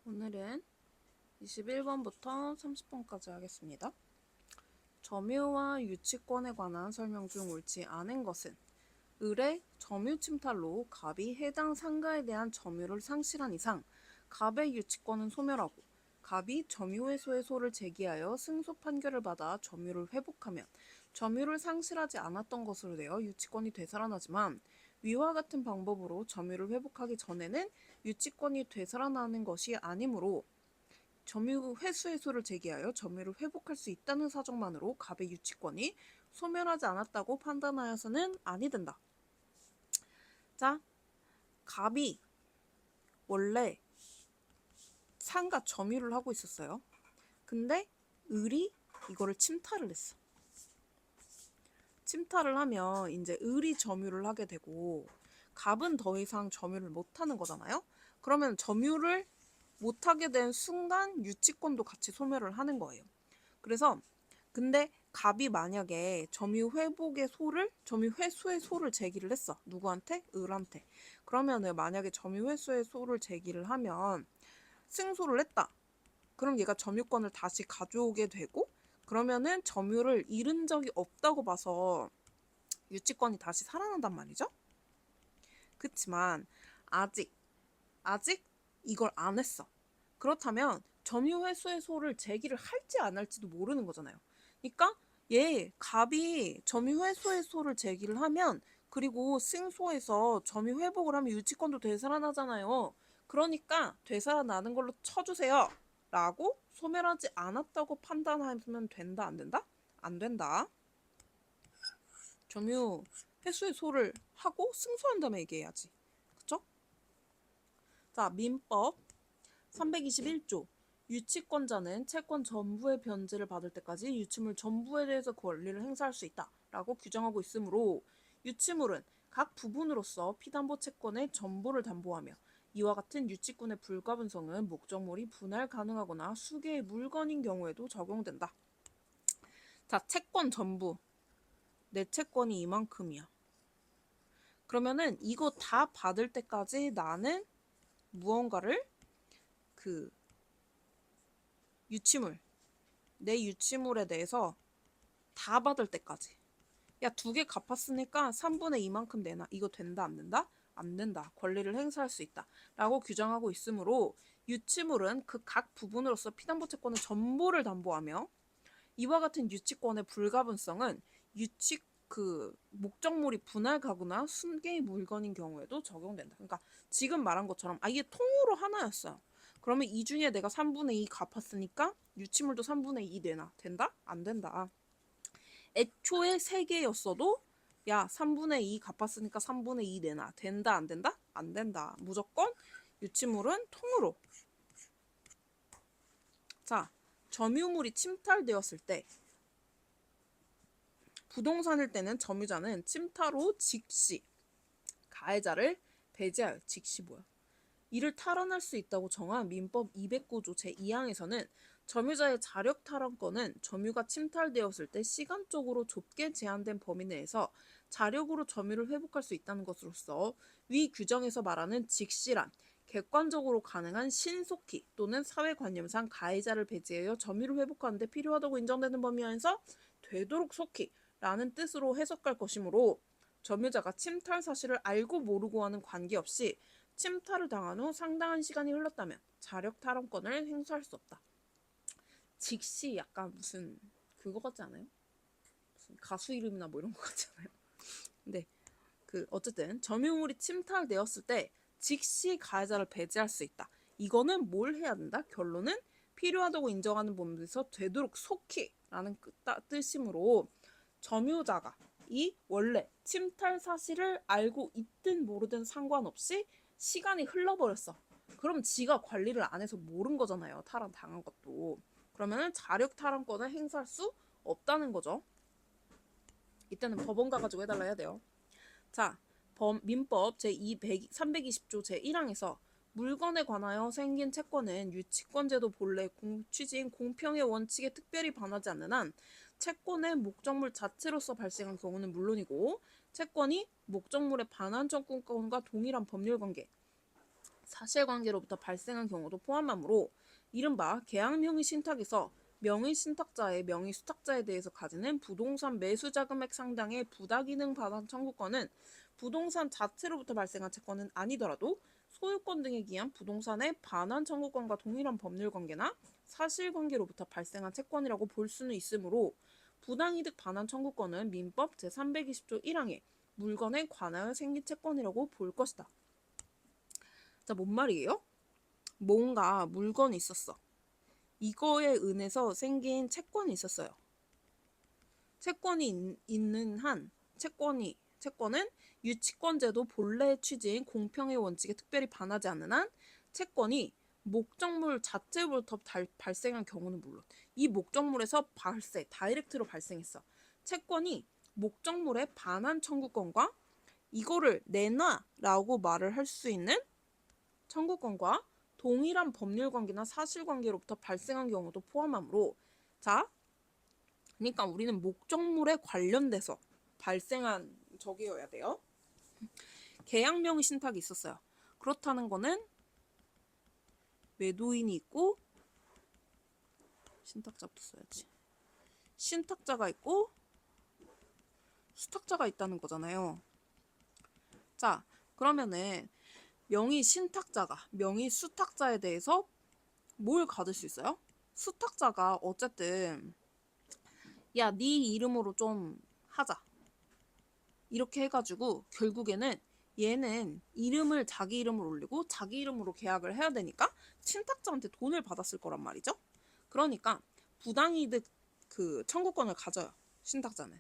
오늘은 21번부터 30번까지 하겠습니다. 점유와 유치권에 관한 설명 중 옳지 않은 것은 을의 점유 침탈로 갑이 해당 상가에 대한 점유를 상실한 이상 갑의 유치권은 소멸하고 갑이 점유 회수의 소를 제기하여 승소 판결을 받아 점유를 회복하면 점유를 상실하지 않았던 것으로 되어 유치권이 되살아나지만 위와 같은 방법으로 점유를 회복하기 전에는 유치권이 되살아나는 것이 아니므로 점유 회수의 소를 제기하여 점유를 회복할 수 있다는 사정만으로 갑의 유치권이 소멸하지 않았다고 판단하여서는 아니 된다. 자, 갑이 원래 상가 점유를 하고 있었어요. 근데 을이 이거를 침탈을 했어. 침탈을 하면 이제 을이 점유를 하게 되고 갑은 더 이상 점유를 못하는 거잖아요. 그러면 점유를 못하게 된 순간 유치권도 같이 소멸을 하는 거예요. 그래서 근데 갑이 만약에 점유 회수의 소를 제기를 했어. 누구한테? 을한테. 그러면은 만약에 점유 회수의 소를 제기를 하면 승소를 했다. 그럼 얘가 점유권을 다시 가져오게 되고 그러면은 점유를 잃은 적이 없다고 봐서 유치권이 다시 살아난단 말이죠. 그치만 아직 이걸 안 했어. 그렇다면 점유 회수의 소를 제기를 할지 안 할지도 모르는 거잖아요. 그러니까 갑이 점유 회수의 소를 제기를 하면 그리고 승소해서 점유 회복을 하면 유치권도 되살아나잖아요. 그러니까 되살아나는 걸로 쳐주세요. 라고 소멸하지 않았다고 판단하면 된다 안 된다? 안 된다. 점유 회수의 소를 하고 승소한 다음에 얘기해야지. 그쵸? 자, 민법 321조 유치권자는 채권 전부의 변제를 받을 때까지 유치물 전부에 대해서 권리를 행사할 수 있다 라고 규정하고 있으므로 유치물은 각 부분으로서 피담보 채권의 전부를 담보하며 이와 같은 유치권의 불가분성은 목적물이 분할 가능하거나 수개의 물건인 경우에도 적용된다. 자, 채권 전부 내 채권이 이만큼이야. 그러면은 이거 다 받을 때까지 나는 무언가를 유치물 내 유치물에 대해서 다 받을 때까지 야 2개 갚았으니까 3분의 2만큼 내놔. 이거 된다 안 된다? 안 된다. 권리를 행사할 수 있다 라고 규정하고 있으므로 유치물은 그 각 부분으로서 피담보 채권의 전부를 담보하며 이와 같은 유치권의 불가분성은 목적물이 분할 가구나 순개의 물건인 경우에도 적용된다. 그러니까 지금 말한 것처럼 이게 통으로 하나였어요. 그러면 이 중에 내가 3분의 2 갚았으니까 유치물도 3분의 2 내놔. 된다? 안 된다. 애초에 3개였어도 야 3분의 2 갚았으니까 3분의 2 내놔. 된다? 안 된다? 안 된다. 무조건 유치물은 통으로. 자, 점유물이 침탈되었을 때 부동산일 때는 점유자는 침탈 후 즉시 가해자를 배제하여 즉시 이를 탈환할 수 있다고 정한 민법 209조 제2항에서는 점유자의 자력 탈환권은 점유가 침탈되었을 때 시간적으로 좁게 제한된 범위 내에서 자력으로 점유를 회복할 수 있다는 것으로서 위 규정에서 말하는 즉시란 객관적으로 가능한 신속히 또는 사회관념상 가해자를 배제하여 점유를 회복하는 데 필요하다고 인정되는 범위 안에서 되도록 속히 라는 뜻으로 해석할 것이므로 점유자가 침탈 사실을 알고 모르고 하는 관계없이 침탈을 당한 후 상당한 시간이 흘렀다면 자력 탈환권을 행사할 수 없다. 즉시 약간 무슨 그거 같지 않아요? 무슨 가수 이름이나 뭐 이런 거 같지 않아요? 근데 어쨌든 점유물이 침탈되었을 때 즉시 가해자를 배제할 수 있다. 이거는 뭘 해야 된다? 결론은 필요하다고 인정하는 범위에서 되도록 속히 라는 뜻이므로 점유자가 원래 침탈 사실을 알고 있든 모르든 상관없이 시간이 흘러버렸어. 그럼 지가 관리를 안 해서 모른 거잖아요. 탈환 당한 것도. 그러면은 자력 탈환권을 행사할 수 없다는 거죠. 이때는 법원 가가지고 해달라 해야 돼요. 자, 민법 제320조 제1항에서 물건에 관하여 생긴 채권은 유치권제도 본래 취지인 공평의 원칙에 특별히 반하지 않는 한 채권의 목적물 자체로서 발생한 경우는 물론이고 채권이 목적물의 반환 청구권과 동일한 법률관계 사실관계로부터 발생한 경우도 포함하므로 이른바 계약명의 신탁에서 명의 신탁자의 명의 수탁자에 대해서 가지는 부동산 매수 자금액 상당의 부당이능 반환 청구권은 부동산 자체로부터 발생한 채권은 아니더라도 소유권 등에 기한 부동산의 반환 청구권과 동일한 법률 관계나 사실관계로부터 발생한 채권이라고 볼 수는 있으므로 부당이득 반환 청구권은 민법 제320조 1항에 물건에 관하여 생긴 채권이라고 볼 것이다. 자, 뭔 말이에요? 뭔가 물건이 있었어. 이거에 은해서 생긴 채권이 있었어요. 채권이 있는 한 채권은 유치권제도 본래의 취지인 공평의 원칙에 특별히 반하지 않는 한 채권이 목적물 자체로부터 발생한 경우는 물론 이 목적물에서 다이렉트로 발생했어. 채권이 목적물의 반환 청구권과 이거를 내놔라고 말을 할 수 있는 청구권과 동일한 법률관계나 사실관계로부터 발생한 경우도 포함하므로 자, 그러니까 우리는 목적물에 관련돼서 발생한 적이어야 돼요. 계약명의 신탁이 있었어요. 그렇다는 거는 매도인이 있고 신탁자부터 써야지. 신탁자가 있고 수탁자가 있다는 거잖아요. 자, 그러면은 명의 신탁자가 명의 수탁자에 대해서 뭘 가질 수 있어요? 수탁자가 어쨌든 야, 네 이름으로 좀 하자. 이렇게 해가지고 결국에는 얘는 이름을 자기 이름으로 올리고 자기 이름으로 계약을 해야 되니까 신탁자한테 돈을 받았을 거란 말이죠. 그러니까 부당이득 그 청구권을 가져요. 신탁자는.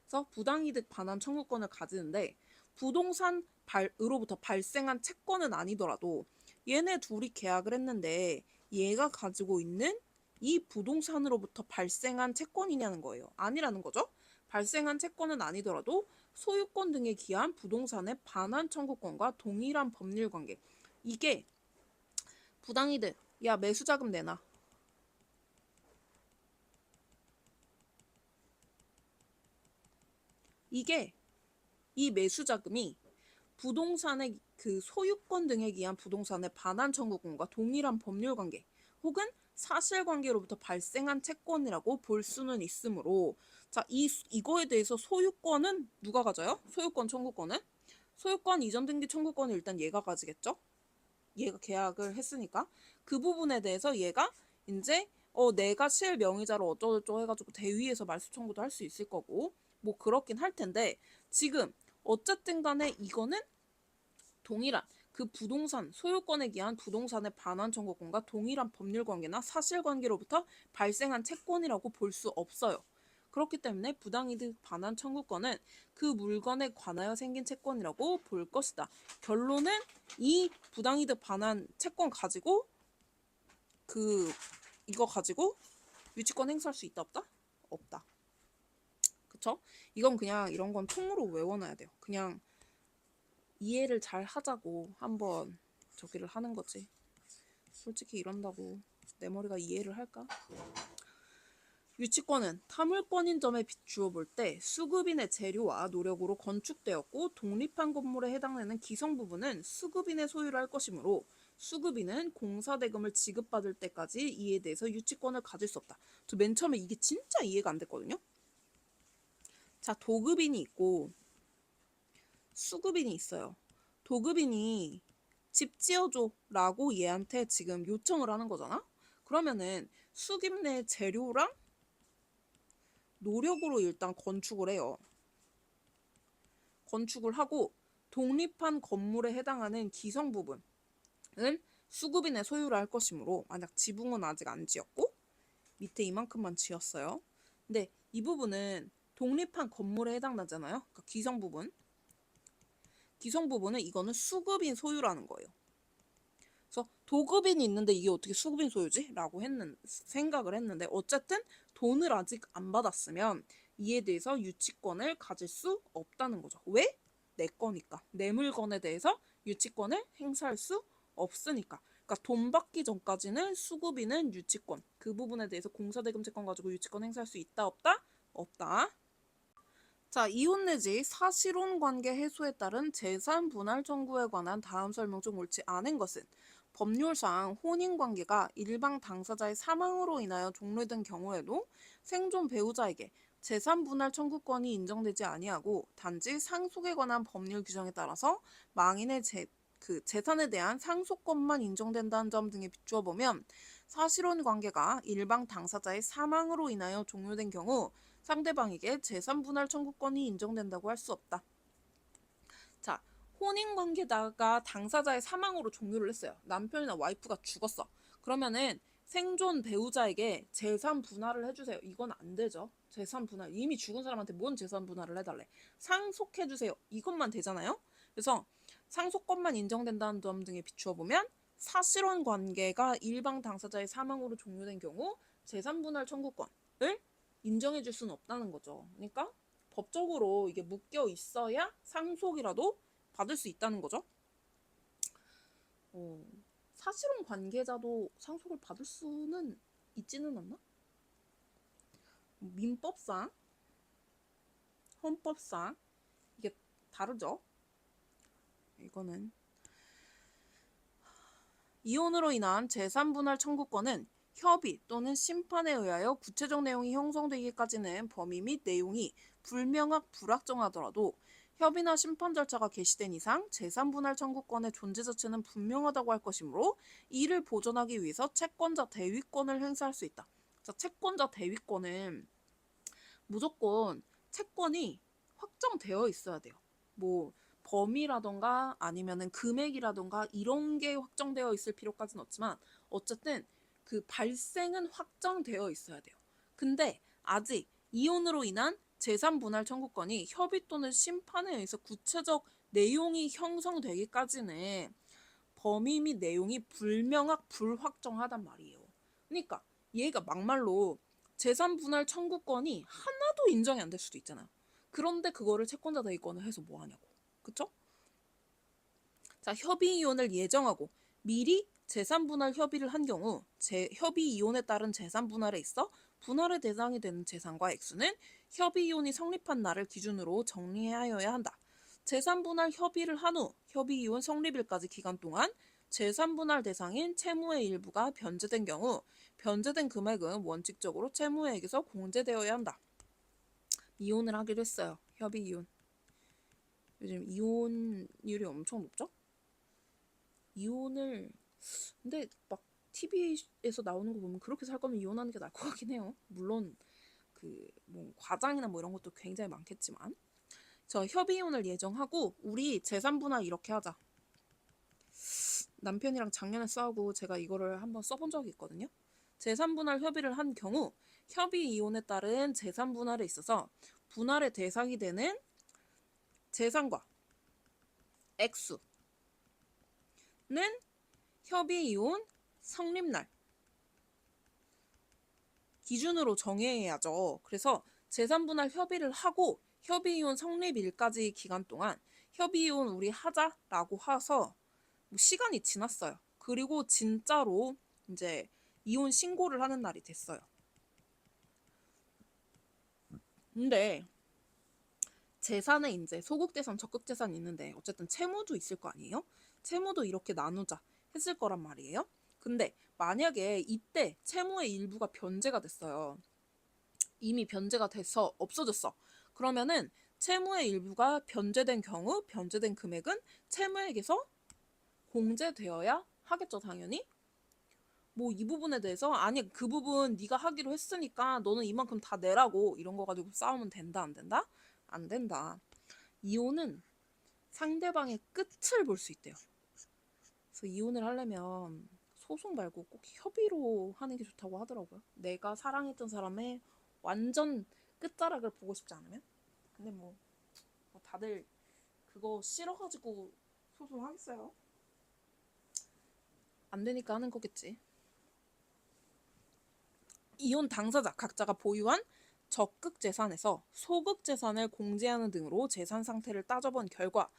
그래서 부당이득 반환 청구권을 가지는데 부동산으로부터 발생한 채권은 아니더라도 얘네 둘이 계약을 했는데 얘가 가지고 있는 이 부동산으로부터 발생한 채권이냐는 거예요. 아니라는 거죠. 발생한 채권은 아니더라도 소유권 등에 기한 부동산의 반환 청구권과 동일한 법률 관계. 이게 부당이득. 야, 매수자금 내놔. 이게 이 매수자금이 부동산의 그 소유권 등에 기한 부동산의 반환 청구권과 동일한 법률 관계 혹은 사실관계로부터 발생한 채권이라고 볼 수는 있으므로 자, 이거에 대해서 소유권은 누가 가져요? 소유권 청구권은? 소유권 이전 등기 청구권은 일단 얘가 가지겠죠? 얘가 계약을 했으니까 그 부분에 대해서 얘가 이제 내가 실명의자로 어쩌고저쩌고 해가지고 대위에서 말소 청구도 할 수 있을 거고 뭐 그렇긴 할 텐데 지금 어쨌든 간에 이거는 동일한 그 부동산 소유권에 기한 부동산의 반환 청구권과 동일한 법률 관계나 사실관계로부터 발생한 채권이라고 볼 수 없어요. 그렇기 때문에 부당이득 반환 청구권은 그 물건에 관하여 생긴 채권이라고 볼 것이다. 결론은 이 부당이득 반환 채권 가지고 이거 가지고 유치권 행사할 수 있다 없다? 없다. 그쵸? 이건 그냥 이런 건 통으로 외워놔야 돼요. 그냥 이해를 잘 하자고 한번 저기를 하는 거지. 솔직히 이런다고 내 머리가 이해를 할까? 유치권은 타물권인 점에 비추어 볼 때 수급인의 재료와 노력으로 건축되었고 독립한 건물에 해당되는 기성 부분은 수급인의 소유를 할 것이므로 수급인은 공사대금을 지급받을 때까지 이에 대해서 유치권을 가질 수 없다. 저 맨 처음에 이게 진짜 이해가 안 됐거든요. 자, 도급인이 있고 수급인이 있어요. 도급인이 집 지어줘 라고 얘한테 지금 요청을 하는 거잖아? 그러면은 수급인의 재료랑 노력으로 일단 건축을 해요. 건축을 하고 독립한 건물에 해당하는 기성 부분은 수급인의 소유를 할 것이므로 만약 지붕은 아직 안 지었고 밑에 이만큼만 지었어요. 근데 이 부분은 독립한 건물에 해당나잖아요. 그러니까 기성 부분은 이거는 수급인 소유라는 거예요. 그래서 도급인이 있는데 이게 어떻게 수급인 소유지? 라고 생각을 했는데 어쨌든 돈을 아직 안 받았으면 이에 대해서 유치권을 가질 수 없다는 거죠. 왜? 내 거니까. 내 물건에 대해서 유치권을 행사할 수 없으니까. 그러니까 돈 받기 전까지는 수급인은 유치권. 그 부분에 대해서 공사대금 채권 가지고 유치권 행사할 수 있다 없다? 없다. 자, 이혼 내지 사실혼 관계 해소에 따른 재산 분할 청구에 관한 다음 설명 중 옳지 않은 것은 법률상 혼인 관계가 일방 당사자의 사망으로 인하여 종료된 경우에도 생존 배우자에게 재산 분할 청구권이 인정되지 아니하고 단지 상속에 관한 법률 규정에 따라서 망인의 재산에 대한 상속권만 인정된다는 점 등에 비추어 보면 사실혼 관계가 일방 당사자의 사망으로 인하여 종료된 경우 상대방에게 재산 분할 청구권이 인정된다고 할 수 없다. 자, 혼인 관계다가 당사자의 사망으로 종료를 했어요. 남편이나 와이프가 죽었어. 그러면은 생존 배우자에게 재산 분할을 해주세요. 이건 안 되죠. 재산 분할. 이미 죽은 사람한테 뭔 재산 분할을 해달래. 상속해주세요. 이것만 되잖아요. 그래서 상속권만 인정된다는 점 등에 비추어 보면 사실혼 관계가 일방 당사자의 사망으로 종료된 경우 재산 분할 청구권을 인정해 줄 수는 없다는 거죠. 그러니까 법적으로 이게 묶여 있어야 상속이라도 받을 수 있다는 거죠. 사실혼 관계자도 상속을 받을 수는 있지는 않나? 민법상, 헌법상 이게 다르죠. 이거는 이혼으로 인한 재산 분할 청구권은 협의 또는 심판에 의하여 구체적 내용이 형성되기까지는 범위 및 내용이 불확정하더라도 협의나 심판 절차가 개시된 이상 재산 분할 청구권의 존재 자체는 분명하다고 할 것이므로 이를 보존하기 위해서 채권자 대위권을 행사할 수 있다. 자, 채권자 대위권은 무조건 채권이 확정되어 있어야 돼요. 뭐 범위라던가 아니면은 금액이라던가 이런 게 확정되어 있을 필요까지는 없지만 어쨌든 그 발생은 확정되어 있어야 돼요. 근데 아직 이혼으로 인한 재산 분할 청구권이 협의 또는 심판에 의해서 구체적 내용이 형성되기까지는 범위 및 내용이 불확정하단 말이에요. 그러니까 얘가 막말로 재산 분할 청구권이 하나도 인정이 안 될 수도 있잖아요. 그런데 그거를 채권자 대위권을 해서 뭐 하냐고. 그쵸? 자, 협의 이혼을 예정하고 미리 재산 분할 협의를 한 경우 협의 이혼에 따른 재산 분할에 있어 분할의 대상이 되는 재산과 액수는 협의 이혼이 성립한 날을 기준으로 정리하여야 한다. 재산 분할 협의를 한 후 협의 이혼 성립일까지 기간 동안 재산 분할 대상인 채무의 일부가 변제된 경우 변제된 금액은 원칙적으로 채무액에서 공제되어야 한다. 이혼을 하기로 했어요. 협의 이혼. 요즘 이혼율이 엄청 높죠? 이혼을 근데 막 TV에서 나오는 거 보면 그렇게 살 거면 이혼하는 게 나을 것 같긴 해요. 물론 그 뭐 과장이나 뭐 이런 것도 굉장히 많겠지만 저 협의 이혼을 예정하고 우리 재산 분할 이렇게 하자. 남편이랑 작년에 싸우고 제가 이거를 한번 써본 적이 있거든요. 재산 분할 협의를 한 경우 협의 이혼에 따른 재산 분할에 있어서 분할의 대상이 되는 재산과 액수는 협의 이혼 성립날 기준으로 정해야죠. 그래서 재산 분할 협의를 하고 협의 이혼 성립일까지 기간 동안 협의 이혼 우리 하자라고 해서 시간이 지났어요. 그리고 진짜로 이제 이혼 신고를 하는 날이 됐어요. 근데 재산에 이제 소극재산, 적극재산이 있는데 어쨌든 채무도 있을 거 아니에요? 채무도 이렇게 나누자 했을 거란 말이에요. 근데 만약에 이때 채무의 일부가 변제가 됐어요. 이미 변제가 돼서 없어졌어. 그러면은 채무의 일부가 변제된 경우 변제된 금액은 채무액에서 공제되어야 하겠죠, 당연히. 뭐 이 부분에 대해서 아니 그 부분 네가 하기로 했으니까 너는 이만큼 다 내라고 이런 거 가지고 싸우면 된다 안 된다? 안 된다. 이혼은 상대방의 끝을 볼 수 있대요. 그래서 이혼을 하려면 소송 말고 꼭 협의로 하는 게 좋다고 하더라고요. 내가 사랑했던 사람의 완전 끝자락을 보고 싶지 않으면. 근데 뭐 다들 그거 싫어가지고 소송하겠어요? 안 되니까 하는 거겠지. 이혼 당사자 각자가 보유한 적극 재산에서 소극 재산을 공제하는 등으로 재산 상태를 따져본 결과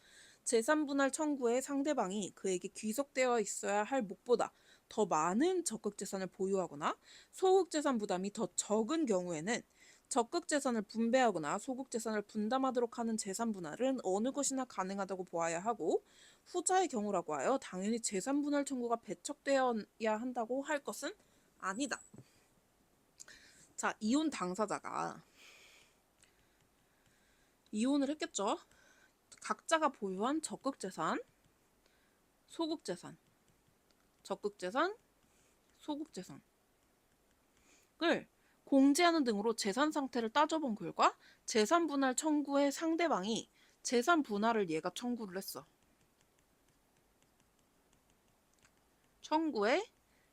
재산 분할 청구에 상대방이 그에게 귀속되어 있어야 할 몫보다 더 많은 적극 재산을 보유하거나 소극 재산 부담이 더 적은 경우에는 적극 재산을 분배하거나 소극 재산을 분담하도록 하는 재산 분할은 어느 것이나 가능하다고 보아야 하고 후자의 경우라고 하여 당연히 재산 분할 청구가 배척되어야 한다고 할 것은 아니다. 자, 이혼 당사자가 이혼을 했겠죠. 각자가 보유한 적극 재산, 소극 재산, 적극 재산, 소극 재산을 공제하는 등으로 재산 상태를 따져본 결과 재산 분할 청구의 상대방이 재산 분할을 얘가 청구를 했어. 청구에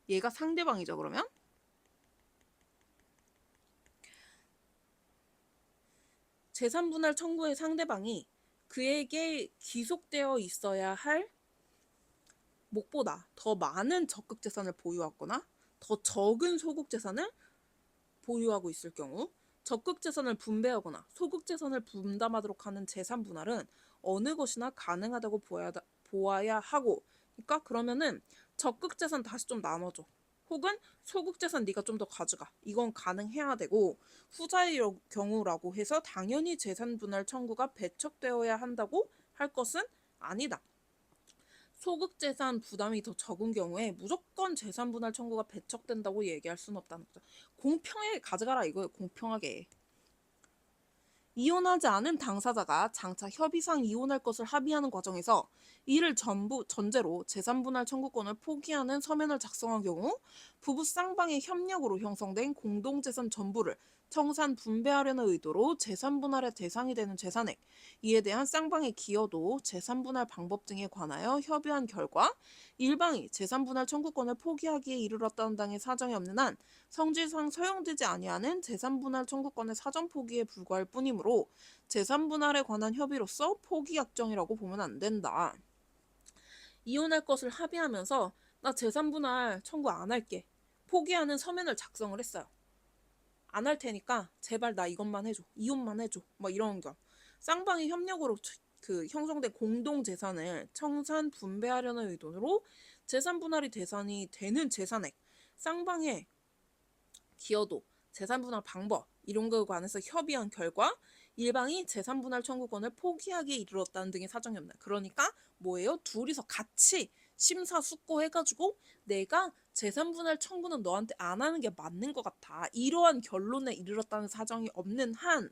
얘가 상대방이죠. 그러면 재산 분할 청구의 상대방이 그에게 귀속되어 있어야 할 목보다 더 많은 적극 재산을 보유하거나 더 적은 소극 재산을 보유하고 있을 경우 적극 재산을 분배하거나 소극 재산을 분담하도록 하는 재산 분할은 어느 것이나 가능하다고 보아야 하고, 그러니까 그러면은 적극 재산 다시 좀 나눠줘. 혹은 소극 재산 네가 좀 더 가져가. 이건 가능해야 되고, 후자의 경우라고 해서 당연히 재산 분할 청구가 배척되어야 한다고 할 것은 아니다. 소극 재산 부담이 더 적은 경우에 무조건 재산 분할 청구가 배척된다고 얘기할 수는 없다는 거죠. 공평하게 가져가라 이거예요. 공평하게. 이혼하지 않은 당사자가 장차 협의상 이혼할 것을 합의하는 과정에서 이를 전제로 재산분할 청구권을 포기하는 서면을 작성한 경우 부부 쌍방의 협력으로 형성된 공동재산 전부를 청산 분배하려는 의도로 재산분할의 대상이 되는 재산액, 이에 대한 쌍방의 기여도, 재산분할 방법 등에 관하여 협의한 결과 일방이 재산분할 청구권을 포기하기에 이르렀다는 당의 사정이 없는 한 성질상 서용되지 아니하는 재산분할 청구권의 사전 포기에 불과할 뿐이므로 재산분할에 관한 협의로서 포기약정이라고 보면 안 된다. 이혼할 것을 합의하면서 나 재산분할 청구 안 할게. 포기하는 서면을 작성을 했어요. 안 할 테니까 제발 나 이것만 해줘. 이혼만 해줘. 막 이런 거. 쌍방이 협력으로 형성된 공동재산을 청산 분배하려는 의도로 재산분할이 대상이 되는 재산액, 쌍방의 기여도, 재산분할 방법 이런 거에 관해서 협의한 결과 일방이 재산분할 청구권을 포기하기에 이르렀다는 등의 사정이 없나요? 그러니까 뭐예요? 둘이서 같이 심사숙고해가지고 내가 재산분할 청구는 너한테 안 하는 게 맞는 것 같아. 이러한 결론에 이르렀다는 사정이 없는 한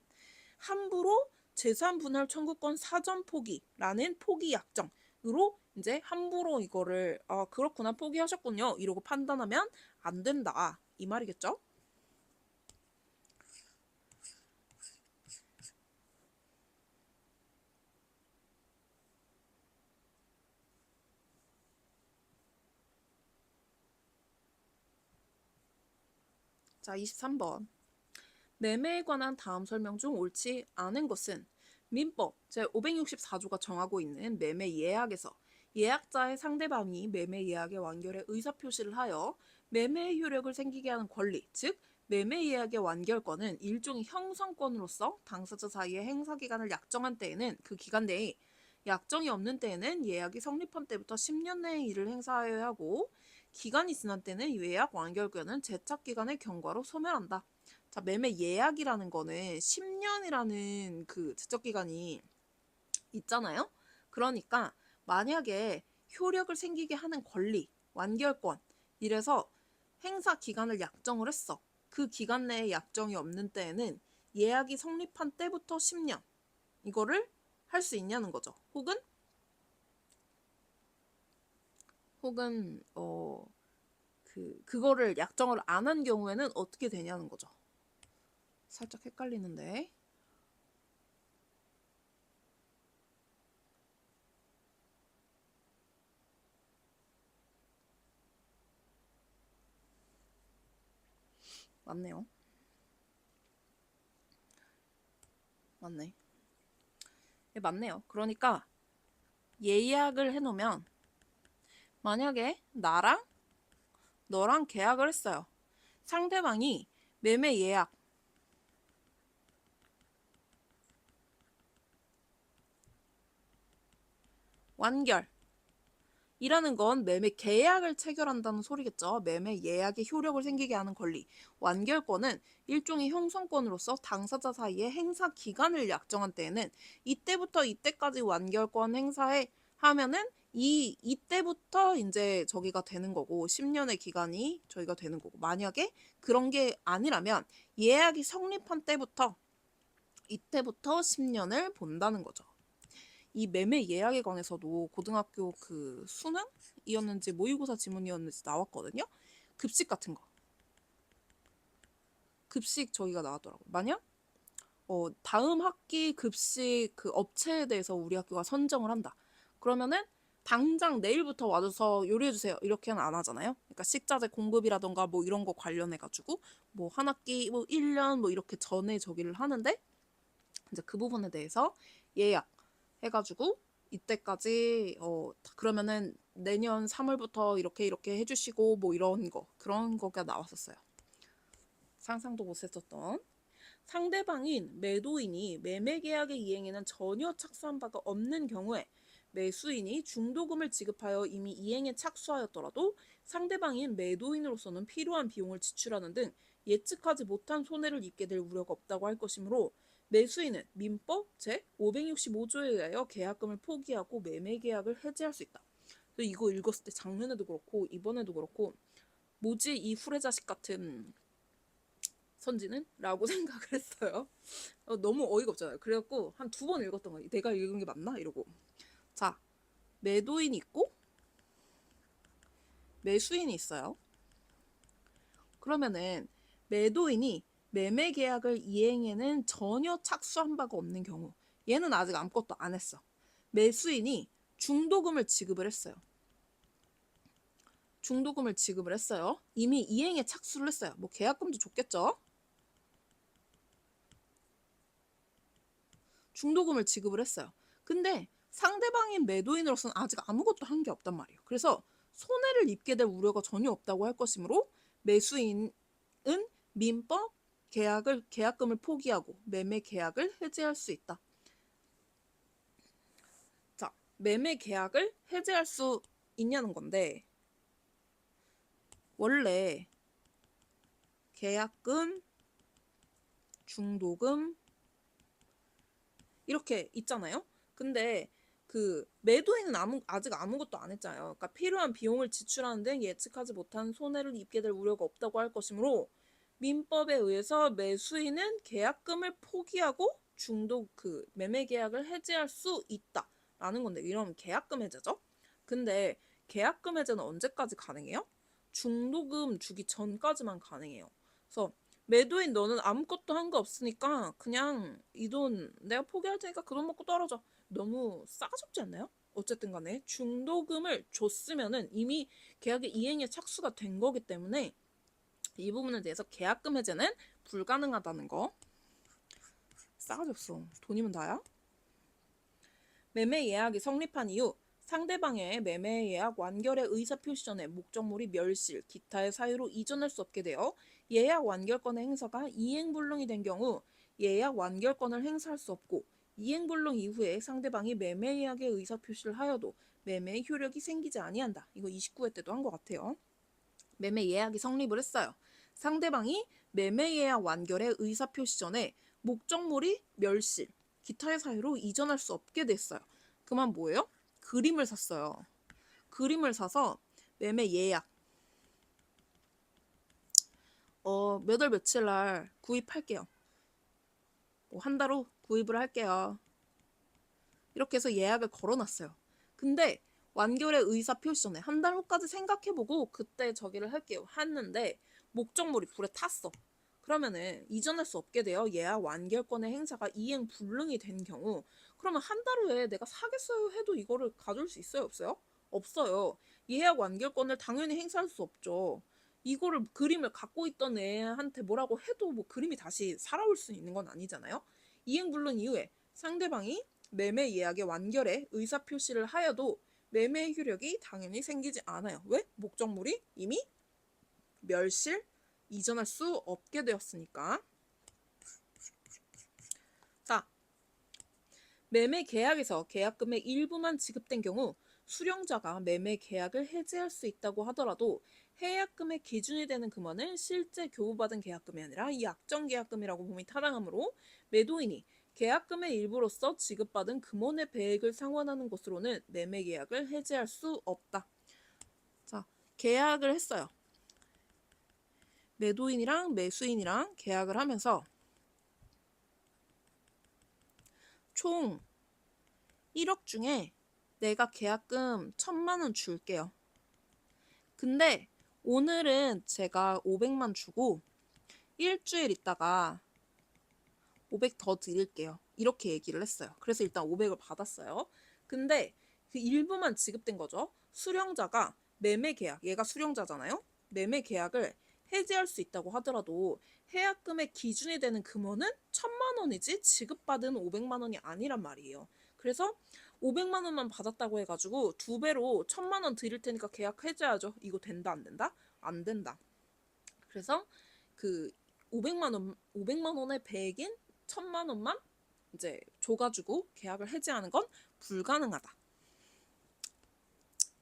함부로 재산분할 청구권 사전 포기라는 포기 약정으로 이제 함부로 이거를 그렇구나 포기하셨군요 이러고 판단하면 안 된다 이 말이겠죠? 자, 23번. 매매에 관한 다음 설명 중 옳지 않은 것은 민법 제564조가 정하고 있는 매매 예약에서 예약자의 상대방이 매매 예약의 완결에 의사표시를 하여 매매의 효력을 생기게 하는 권리, 즉 매매 예약의 완결권은 일종의 형성권으로서 당사자 사이의 행사기간을 약정한 때에는 그 기간 내에, 약정이 없는 때에는 예약이 성립한 때부터 10년 내에 이를 행사하여야 하고 기간이 지난 때는 예약 완결권은 제착기간의 경과로 소멸한다. 자, 매매 예약이라는 거는 10년이라는 그 제척기간이 있잖아요. 그러니까 만약에 효력을 생기게 하는 권리, 완결권 이래서 행사 기간을 약정을 했어. 그 기간 내에 약정이 없는 때에는 예약이 성립한 때부터 10년 이거를 할 수 있냐는 거죠. 혹은 그거를 약정을 안 한 경우에는 어떻게 되냐는 거죠. 살짝 헷갈리는데. 맞네요. 맞네. 네, 맞네요. 그러니까 예약을 해놓으면 만약에 나랑 너랑 계약을 했어요. 상대방이 매매 예약 완결 이라는 건 매매 계약을 체결한다는 소리겠죠. 매매 예약의 효력을 생기게 하는 권리. 완결권은 일종의 형성권으로서 당사자 사이의 행사 기간을 약정한 때에는 이때부터 이때까지 완결권 행사에 하면은 이때부터 이제 저기가 되는 거고 10년의 기간이 저희가 되는 거고, 만약에 그런 게 아니라면 예약이 성립한 때부터 이때부터 10년을 본다는 거죠. 이 매매 예약에 관해서도 고등학교 그 수능이었는지 모의고사 지문이었는지 나왔거든요. 급식 같은 거. 급식 저희가 나왔더라고요. 만약 다음 학기 급식 그 업체에 대해서 우리 학교가 선정을 한다. 그러면은 당장 내일부터 와줘서 요리해주세요. 이렇게는 안 하잖아요. 그러니까 식자재 공급이라던가 뭐 이런 거 관련해가지고 뭐 한 학기 뭐 1년 뭐 이렇게 전에 저기를 하는데, 이제 그 부분에 대해서 예약 해가지고 이때까지 그러면은 내년 3월부터 이렇게 해주시고 뭐 이런 거, 그런 거가 나왔었어요. 상상도 못했었던. 상대방인 매도인이 매매 계약의 이행에는 전혀 착수한 바가 없는 경우에 매수인이 중도금을 지급하여 이미 이행에 착수하였더라도 상대방인 매도인으로서는 필요한 비용을 지출하는 등 예측하지 못한 손해를 입게 될 우려가 없다고 할 것이므로 매수인은 민법 제565조에 의하여 계약금을 포기하고 매매 계약을 해지할 수 있다. 이거 읽었을 때 작년에도 그렇고 이번에도 그렇고 뭐지 이 후레자식 같은 선지는? 라고 생각을 했어요. 너무 어이가 없잖아요. 그래갖고 한 2번 읽었던 거예요. 내가 읽은 게 맞나? 이러고. 자, 매도인이 있고 매수인이 있어요. 그러면은 매도인이 매매 계약을 이행에는 전혀 착수한 바가 없는 경우, 얘는 아직 아무것도 안 했어. 매수인이 중도금을 지급을 했어요. 중도금을 지급을 했어요. 이미 이행에 착수를 했어요. 뭐 계약금도 줬겠죠? 중도금을 지급을 했어요. 근데 상대방인 매도인으로서는 아직 아무것도 한 게 없단 말이에요. 그래서 손해를 입게 될 우려가 전혀 없다고 할 것이므로 매수인은 민법 계약금을 포기하고 매매 계약을 해지할 수 있다. 자, 매매 계약을 해지할 수 있냐는 건데, 원래 계약금, 중도금 이렇게 있잖아요. 근데 그 매도인은 아직 아무것도 안 했잖아요. 그러니까 필요한 비용을 지출하는 등 예측하지 못한 손해를 입게 될 우려가 없다고 할 것이므로 민법에 의해서 매수인은 계약금을 포기하고 매매 계약을 해지할 수 있다라는 건데, 이러면 계약금 해제죠. 근데 계약금 해제는 언제까지 가능해요? 중도금 주기 전까지만 가능해요. 그래서 매도인 너는 아무것도 한 거 없으니까 그냥 이 돈 내가 포기할 테니까 그 돈 먹고 떨어져. 너무 싸가지 않나요? 어쨌든 간에 중도금을 줬으면은 이미 계약의 이행에 착수가 된 거기 때문에 이 부분에 대해서 계약금 해제는 불가능하다는 거. 싸가지 없어. 돈이면 다야? 매매 예약이 성립한 이후 상대방의 매매 예약 완결의 의사표시 전에 목적물이 멸실, 기타의 사유로 이전할 수 없게 되어 예약 완결권의 행사가 이행불능이 된 경우 예약 완결권을 행사할 수 없고, 이행불능 이후에 상대방이 매매 예약의 의사표시를 하여도 매매의 효력이 생기지 아니한다. 이거 29회 때도 한 것 같아요. 매매 예약이 성립을 했어요. 상대방이 매매 예약 완결의 의사표시 전에 목적물이 멸실, 기타의 사유로 이전할 수 없게 됐어요. 그만 뭐예요? 그림을 샀어요. 그림을 사서 매매 예약 몇 월 며칠 날 구입할게요. 뭐 한 달 후 구입을 할게요. 이렇게 해서 예약을 걸어놨어요. 근데 완결의 의사 표시 전에 한 달 후까지 생각해보고 그때 저기를 할게요 했는데 목적물이 불에 탔어. 그러면은 이전할 수 없게 되어 예약 완결권의 행사가 이행 불능이 된 경우, 그러면 한 달 후에 내가 사겠어요 해도 이거를 가져올 수 있어요 없어요? 없어요. 예약 완결권을 당연히 행사할 수 없죠. 이거를 그림을 갖고 있던 애한테 뭐라고 해도 뭐 그림이 다시 살아올 수 있는 건 아니잖아요. 이행 불능 이후에 상대방이 매매 예약의 완결에 의사표시를 하여도 매매 효력이 당연히 생기지 않아요. 왜? 목적물이 이미 멸실, 이전할 수 없게 되었으니까. 자, 매매 계약에서 계약금의 일부만 지급된 경우 수령자가 매매 계약을 해지할 수 있다고 하더라도 해약금의 기준이 되는 금원은 실제 교부받은 계약금이 아니라 약정 계약금이라고 봄이 타당하므로 매도인이 계약금의 일부로서 지급받은 금원의 배액을 상환하는 것으로는 매매 계약을 해지할 수 없다. 자, 계약을 했어요. 매도인이랑 매수인이랑 계약을 하면서 총 1억 중에 내가 계약금 1,000만 원 줄게요. 근데 오늘은 제가 500만 주고 일주일 있다가 500 더 드릴게요. 이렇게 얘기를 했어요. 그래서 일단 500을 받았어요. 근데 그 일부만 지급된 거죠. 수령자가 매매 계약, 얘가 수령자잖아요. 매매 계약을 해지할 수 있다고 하더라도 해약금의 기준이 되는 금원은 1,000만 원이지 지급받은 500만 원이 아니란 말이에요. 그래서 500만 원만 받았다고 해가지고 2배로 1,000만 원 드릴 테니까 계약 해줘야죠. 이거 된다 안 된다? 안 된다. 그래서 그 500만 원의 배액인 1,000만 원만 이제 줘가지고 계약을 해지하는 건 불가능하다.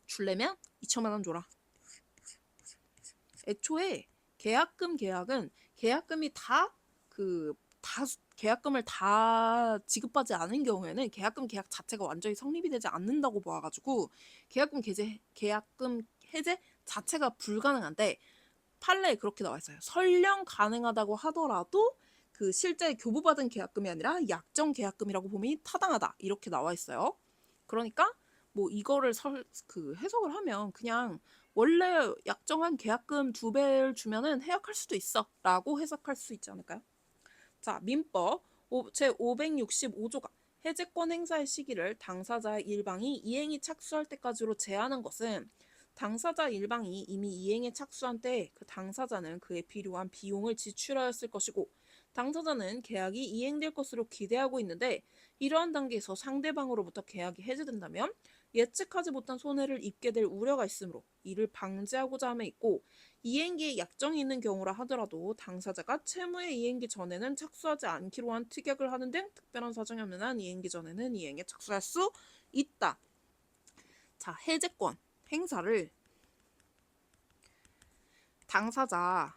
줄래면 2천만 원 줘라. 애초에 계약은 계약금이 계약금을 다 지급받지 않은 경우에는 계약금 계약 자체가 완전히 성립이 되지 않는다고 봐가지고 계약금 해제 자체가 불가능한데 판례에 그렇게 나와 있어요. 설령 가능하다고 하더라도 그 실제 교부받은 계약금이 아니라 약정 계약금이라고 봄이 타당하다 이렇게 나와 있어요. 그러니까 뭐 이거를 해석을 하면 그냥 원래 약정한 계약금 2배를 주면은 해약할 수도 있어 라고 해석할 수 있지 않을까요? 자, 민법 제565조가 해제권 행사의 시기를 당사자 일방이 이행이 착수할 때까지로 제한한 것은 당사자 일방이 이미 이행에 착수한 때에 그 당사자는 그에 필요한 비용을 지출하였을 것이고 당사자는 계약이 이행될 것으로 기대하고 있는데 이러한 단계에서 상대방으로부터 계약이 해제된다면 예측하지 못한 손해를 입게 될 우려가 있으므로 이를 방지하고자 함에 있고 이행기에 약정이 있는 경우라 하더라도 당사자가 채무의 이행기 전에는 착수하지 않기로 한 특약을 하는 등 특별한 사정이 없는 한 이행기 전에는 이행에 착수할 수 있다. 자, 해제권 행사를 당사자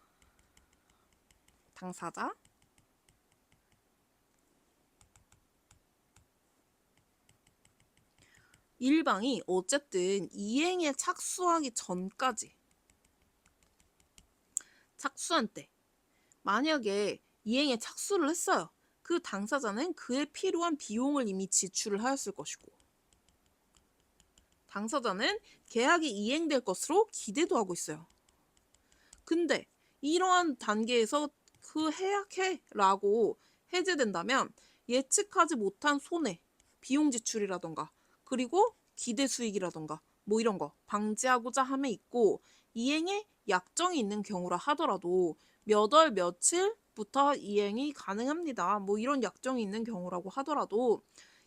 일방이 어쨌든 이행에 착수하기 전까지 착수한 때 만약에 이행에 착수를 했어요. 그 당사자는 그에 필요한 비용을 이미 지출을 하였을 것이고 당사자는 계약이 이행될 것으로 기대도 하고 있어요. 근데 이러한 단계에서 그 해약해 라고 해제된다면 예측하지 못한 손해, 비용 지출이라던가 그리고 기대 수익이라던가 뭐 이런 거 방지하고자 함에 있고 이행에 약정이 있는 경우라 하더라도 몇 월 며칠부터 이행이 가능합니다. 뭐 이런 약정이 있는 경우라고 하더라도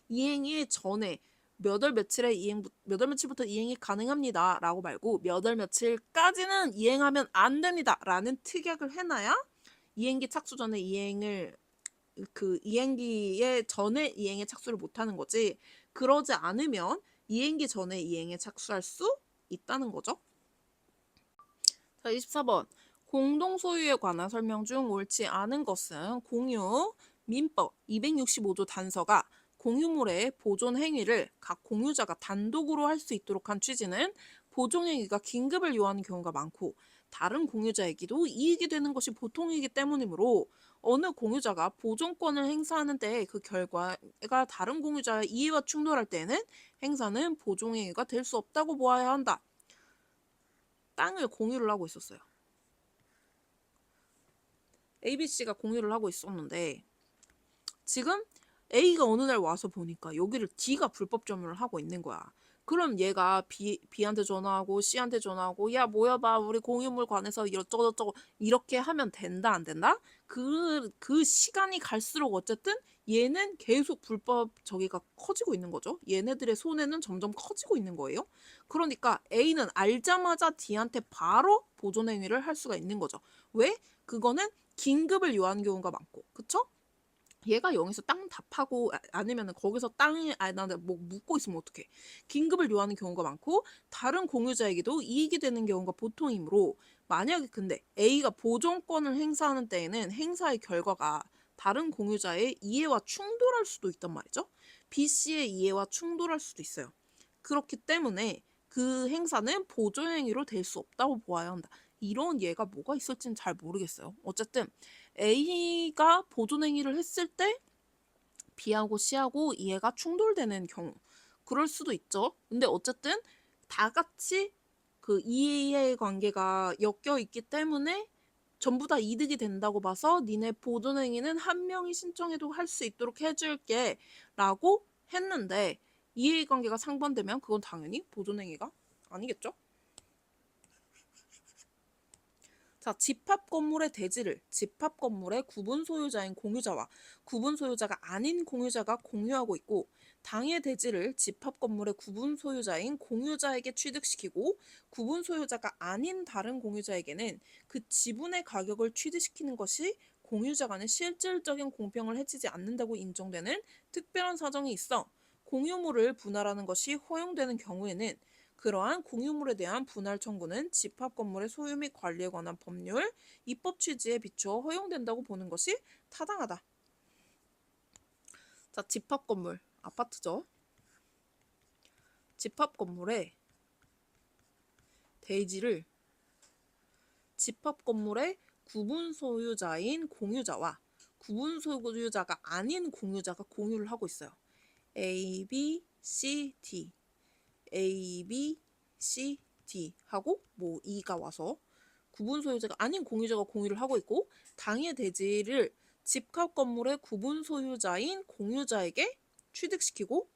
이행이 전에 몇 월 며칠부터 이행이 가능합니다. 라고 말고 몇 월 며칠까지는 이행하면 안 됩니다. 라는 특약을 해놔야 이행기 착수 전에 이행기에 전에 이행에 착수를 못하는 거지. 그러지 않으면 이행기 전에 이행에 착수할 수 있다는 거죠. 자, 24번. 공동소유에 관한 설명 중 옳지 않은 것은 공유, 민법 265조 단서가 공유물의 보존 행위를 각 공유자가 단독으로 할 수 있도록 한 취지는 보존 행위가 긴급을 요하는 경우가 많고 다른 공유자에게도 이익이 되는 것이 보통이기 때문이므로 어느 공유자가 보존권을 행사하는 때 그 결과가 다른 공유자의 이해와 충돌할 때에는 행사는 보존 행위가 될 수 없다고 보아야 한다. 땅을 공유를 하고 있었어요. ABC가 공유를 하고 있었는데 지금 A가 어느 날 와서 보니까 여기를 D가 불법 점유를 하고 있는 거야. 그럼 얘가 B한테 전화하고 C한테 전화하고 야 모여봐 우리 공유물 관해서 이렇저것 이렇게 하면 된다 안 된다? 그 시간이 갈수록 어쨌든 얘는 계속 불법 저기가 커지고 있는 거죠. 얘네들의 손해는 점점 커지고 있는 거예요. 그러니까 A는 알자마자 D한테 바로 보존행위를 할 수가 있는 거죠. 왜? 그거는 긴급을 요하는 경우가 많고 그쵸? 얘가 0에서 땅 다 파고 아니면은 거기서 땅에 나한테 뭐 묻고 있으면 어떡해. 긴급을 요하는 경우가 많고 다른 공유자에게도 이익이 되는 경우가 보통이므로 만약에 근데 A가 보존권을 행사하는 때에는 행사의 결과가 다른 공유자의 이해와 충돌할 수도 있단 말이죠. B, C의 이해와 충돌할 수도 있어요. 그렇기 때문에 그 행사는 보존행위로 될 수 없다고 보아야 한다. 이런 예가 뭐가 있을지는 잘 모르겠어요. 어쨌든 A가 보존행위를 했을 때 B하고 C하고 이해가 충돌되는 경우 그럴 수도 있죠. 근데 어쨌든 다 같이 그 이해 관계가 엮여 있기 때문에 전부 다 이득이 된다고 봐서 니네 보존행위는 한 명이 신청해도 할 수 있도록 해줄게 라고 했는데 이해관계가 상반되면 그건 당연히 보존행위가 아니겠죠? 자, 집합 건물의 대지를 집합 건물의 구분 소유자인 공유자와 구분 소유자가 아닌 공유자가 공유하고 있고 당의 대지를 집합 건물의 구분 소유자인 공유자에게 취득시키고 구분 소유자가 아닌 다른 공유자에게는 그 지분의 가격을 취득시키는 것이 공유자 간의 실질적인 공평을 해치지 않는다고 인정되는 특별한 사정이 있어 공유물을 분할하는 것이 허용되는 경우에는 그러한 공유물에 대한 분할 청구는 집합 건물의 소유 및 관리에 관한 법률, 입법 취지에 비추어 허용된다고 보는 것이 타당하다. 자, 집합 건물, 아파트죠. 집합 건물의 대지를 집합 건물의 구분 소유자인 공유자와 구분 소유자가 아닌 공유자가 공유를 하고 있어요. A, B, C, D. A, B, C, D 하고 뭐 E가 와서 구분 소유자가 아닌 공유자가 공유를 하고 있고 당의 대지를 집합 건물의 구분 소유자인 공유자에게 취득시키고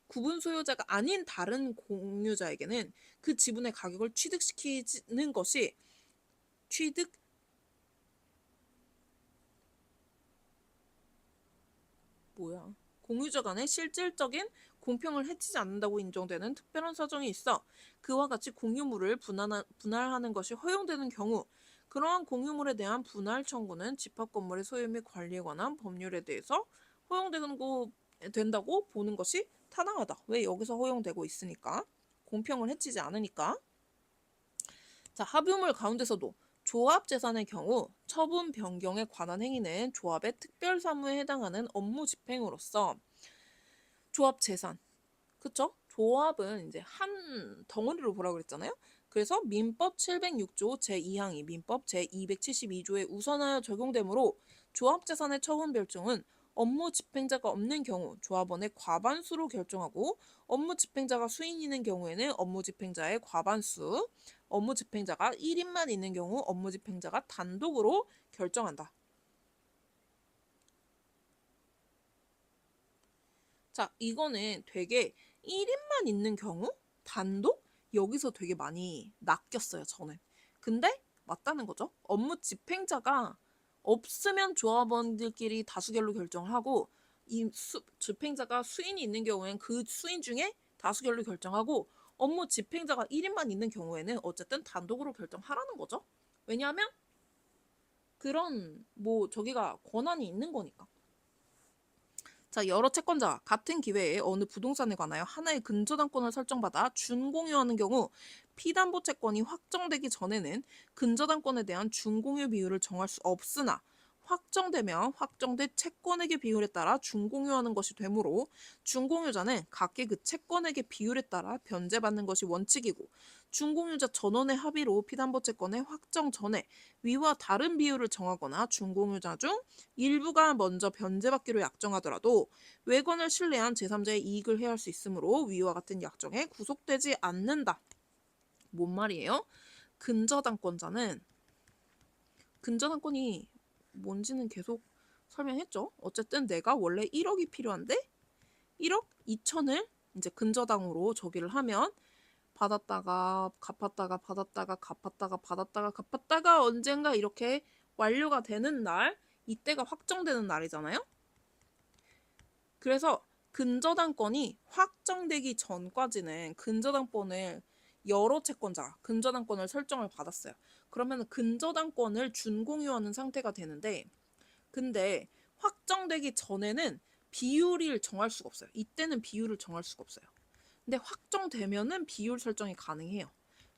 구분 소유자가 아닌 다른 공유자에게는 그 지분의 가격을 취득시키는 것이 취득 뭐야 공유자 간의 실질적인 공평을 해치지 않는다고 인정되는 특별한 사정이 있어 그와 같이 공유물을 분할하는 것이 허용되는 경우 그러한 공유물에 대한 분할 청구는 집합 건물의 소유 및 관리에 관한 법률에 대해서 된다고 보는 것이 타당하다. 왜 여기서 허용되고 있으니까 공평을 해치지 않으니까. 자, 합유물 가운데서도 조합 재산의 경우 처분 변경에 관한 행위는 조합의 특별 사무에 해당하는 업무 집행으로서 조합 재산 그쵸? 조합은 이제 한 덩어리로 보라고 그랬잖아요. 그래서 민법 706조 제2항이 민법 제272조에 우선하여 적용되므로 조합재산의 처분 결정은 업무 집행자가 없는 경우 조합원의 과반수로 결정하고 업무 집행자가 수인이 있는 경우에는 업무 집행자의 과반수, 업무 집행자가 1인만 있는 경우 업무 집행자가 단독으로 결정한다. 자, 이거는 되게 1인만 있는 경우? 단독? 여기서 되게 많이 낚였어요, 저는. 근데 맞다는 거죠. 업무 집행자가 없으면 조합원들끼리 다수결로 결정을 하고 집행자가 수인이 있는 경우에는 그 수인 중에 다수결로 결정하고 업무 집행자가 1인만 있는 경우에는 어쨌든 단독으로 결정하라는 거죠. 왜냐하면 그런 뭐 저기가 권한이 있는 거니까. 자, 여러 채권자가 같은 기회에 어느 부동산에 관하여 하나의 근저당권을 설정받아 준공유하는 경우 피담보 채권이 확정되기 전에는 근저당권에 대한 준공유 비율을 정할 수 없으나 확정되면 확정된 채권액의 비율에 따라 준공유하는 것이 되므로 준공유자는 각기 그 채권액의 비율에 따라 변제받는 것이 원칙이고 준공유자 전원의 합의로 피담보 채권의 확정 전에 위와 다른 비율을 정하거나 준공유자 중 일부가 먼저 변제받기로 약정하더라도 외권을 신뢰한 제3자의 이익을 해할 수 있으므로 위와 같은 약정에 구속되지 않는다. 뭔 말이에요? 근저당권자는 근저당권이 뭔지는 계속 설명했죠. 어쨌든 내가 원래 1억이 필요한데 1억 2천을 이제 근저당으로 저기를 하면 받았다가 갚았다가 받았다가 갚았다가 받았다가 갚았다가 언젠가 이렇게 완료가 되는 날 이때가 확정되는 날이잖아요. 그래서 근저당권이 확정되기 전까지는 근저당권을 여러 채권자가 근저당권을 설정을 받았어요. 그러면 근저당권을 준공유하는 상태가 되는데 근데 확정되기 전에는 비율을 정할 수가 없어요. 이때는 비율을 정할 수가 없어요. 근데 확정되면은 비율 설정이 가능해요.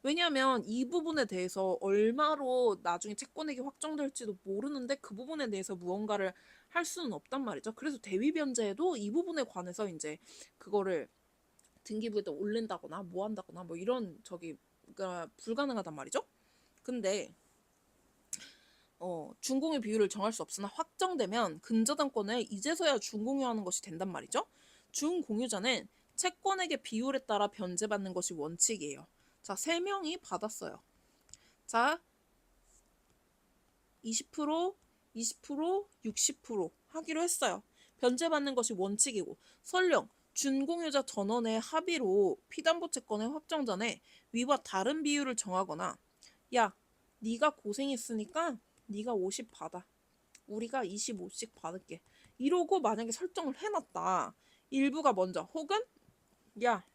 왜냐하면 이 부분에 대해서 얼마로 나중에 채권액이 확정될지도 모르는데 그 부분에 대해서 무언가를 할 수는 없단 말이죠. 그래서 대위 변제에도 이 부분에 관해서 이제 그거를 등기부에다 올린다거나 뭐 한다거나 뭐 이런 저기가 불가능하단 말이죠. 근데 준공유 비율을 정할 수 없으나 확정되면 근저당권을 이제서야 준공유하는 것이 된단 말이죠. 준공유자는 채권액의 비율에 따라 변제받는 것이 원칙이에요. 자, 3명이 받았어요. 자, 20%, 20%, 60% 하기로 했어요. 변제받는 것이 원칙이고 설령 준공유자 전원의 합의로 피담보 채권의 확정 전에 위와 다른 비율을 정하거나 야, 네가 고생했으니까 네가 50 받아. 우리가 25씩 받을게. 이러고 만약에 설정을 해놨다. 일부가 먼저 혹은 야,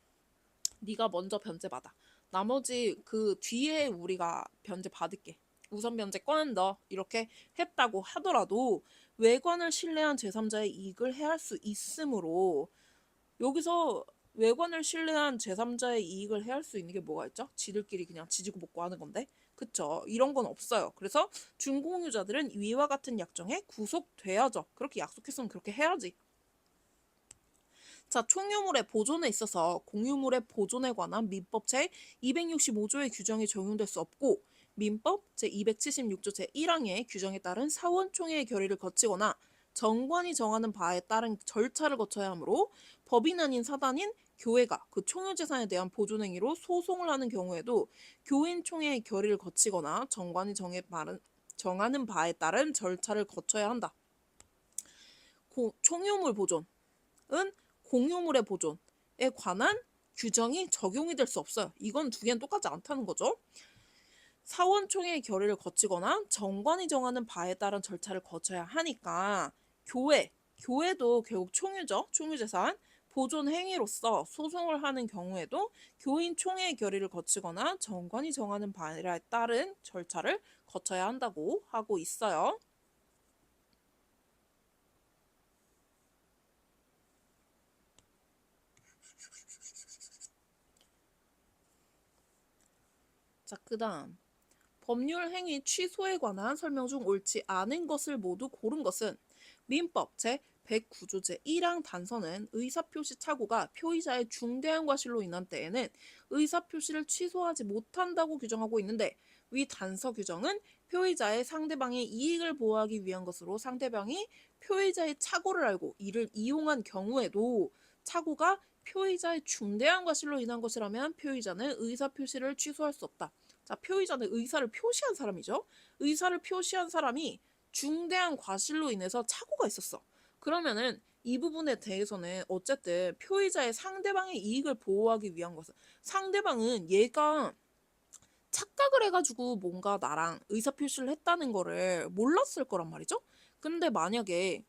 네가 먼저 변제 받아. 나머지 그 뒤에 우리가 변제 받을게. 우선 변제권 너 이렇게 했다고 하더라도 외관을 신뢰한 제3자의 이익을 해할 수 있으므로 여기서 외관을 신뢰한 제3자의 이익을 해할 수 있는 게 뭐가 있죠? 지들끼리 그냥 지지고 볶고 하는 건데 그쵸? 이런 건 없어요. 그래서 준공유자들은 위와 같은 약정에 구속돼야죠. 그렇게 약속했으면 그렇게 해야지. 자, 총유물의 보존에 있어서 공유물의 보존에 관한 민법 제265조의 규정이 적용될 수 없고 민법 제276조 제1항의 규정에 따른 사원총회의 결의를 거치거나 정관이 정하는 바에 따른 절차를 거쳐야 하므로 법인 아닌 사단인 교회가 그 총유재산에 대한 보존행위로 소송을 하는 경우에도 교인총회의 결의를 거치거나 정관이 정하는 바에 따른 절차를 거쳐야 한다. 총유물 보존은 공유물의 보존에 관한 규정이 적용이 될 수 없어요. 이건 두 개는 똑같지 않다는 거죠. 사원총회의 결의를 거치거나 정관이 정하는 바에 따른 절차를 거쳐야 하니까 교회도 결국 총유죠. 총유재산 보존 행위로서 소송을 하는 경우에도 교인 총회의 결의를 거치거나 정관이 정하는 바에 따른 절차를 거쳐야 한다고 하고 있어요. 자, 그 다음 법률 행위 취소에 관한 설명 중 옳지 않은 것을 모두 고른 것은 민법 제109조 제1항 단서는 의사표시 착오가 표의자의 중대한 과실로 인한 때에는 의사표시를 취소하지 못한다고 규정하고 있는데 위 단서 규정은 표의자의 상대방의 이익을 보호하기 위한 것으로 상대방이 표의자의 착오를 알고 이를 이용한 경우에도 착오가 표의자의 중대한 과실로 인한 것이라면 표의자는 의사표시를 취소할 수 없다. 자, 표의자는 의사를 표시한 사람이죠. 의사를 표시한 사람이 중대한 과실로 인해서 착오가 있었어. 그러면은 이 부분에 대해서는 어쨌든 표의자의 상대방의 이익을 보호하기 위한 것은 상대방은 얘가 착각을 해가지고 뭔가 나랑 의사표시를 했다는 거를 몰랐을 거란 말이죠. 근데 만약에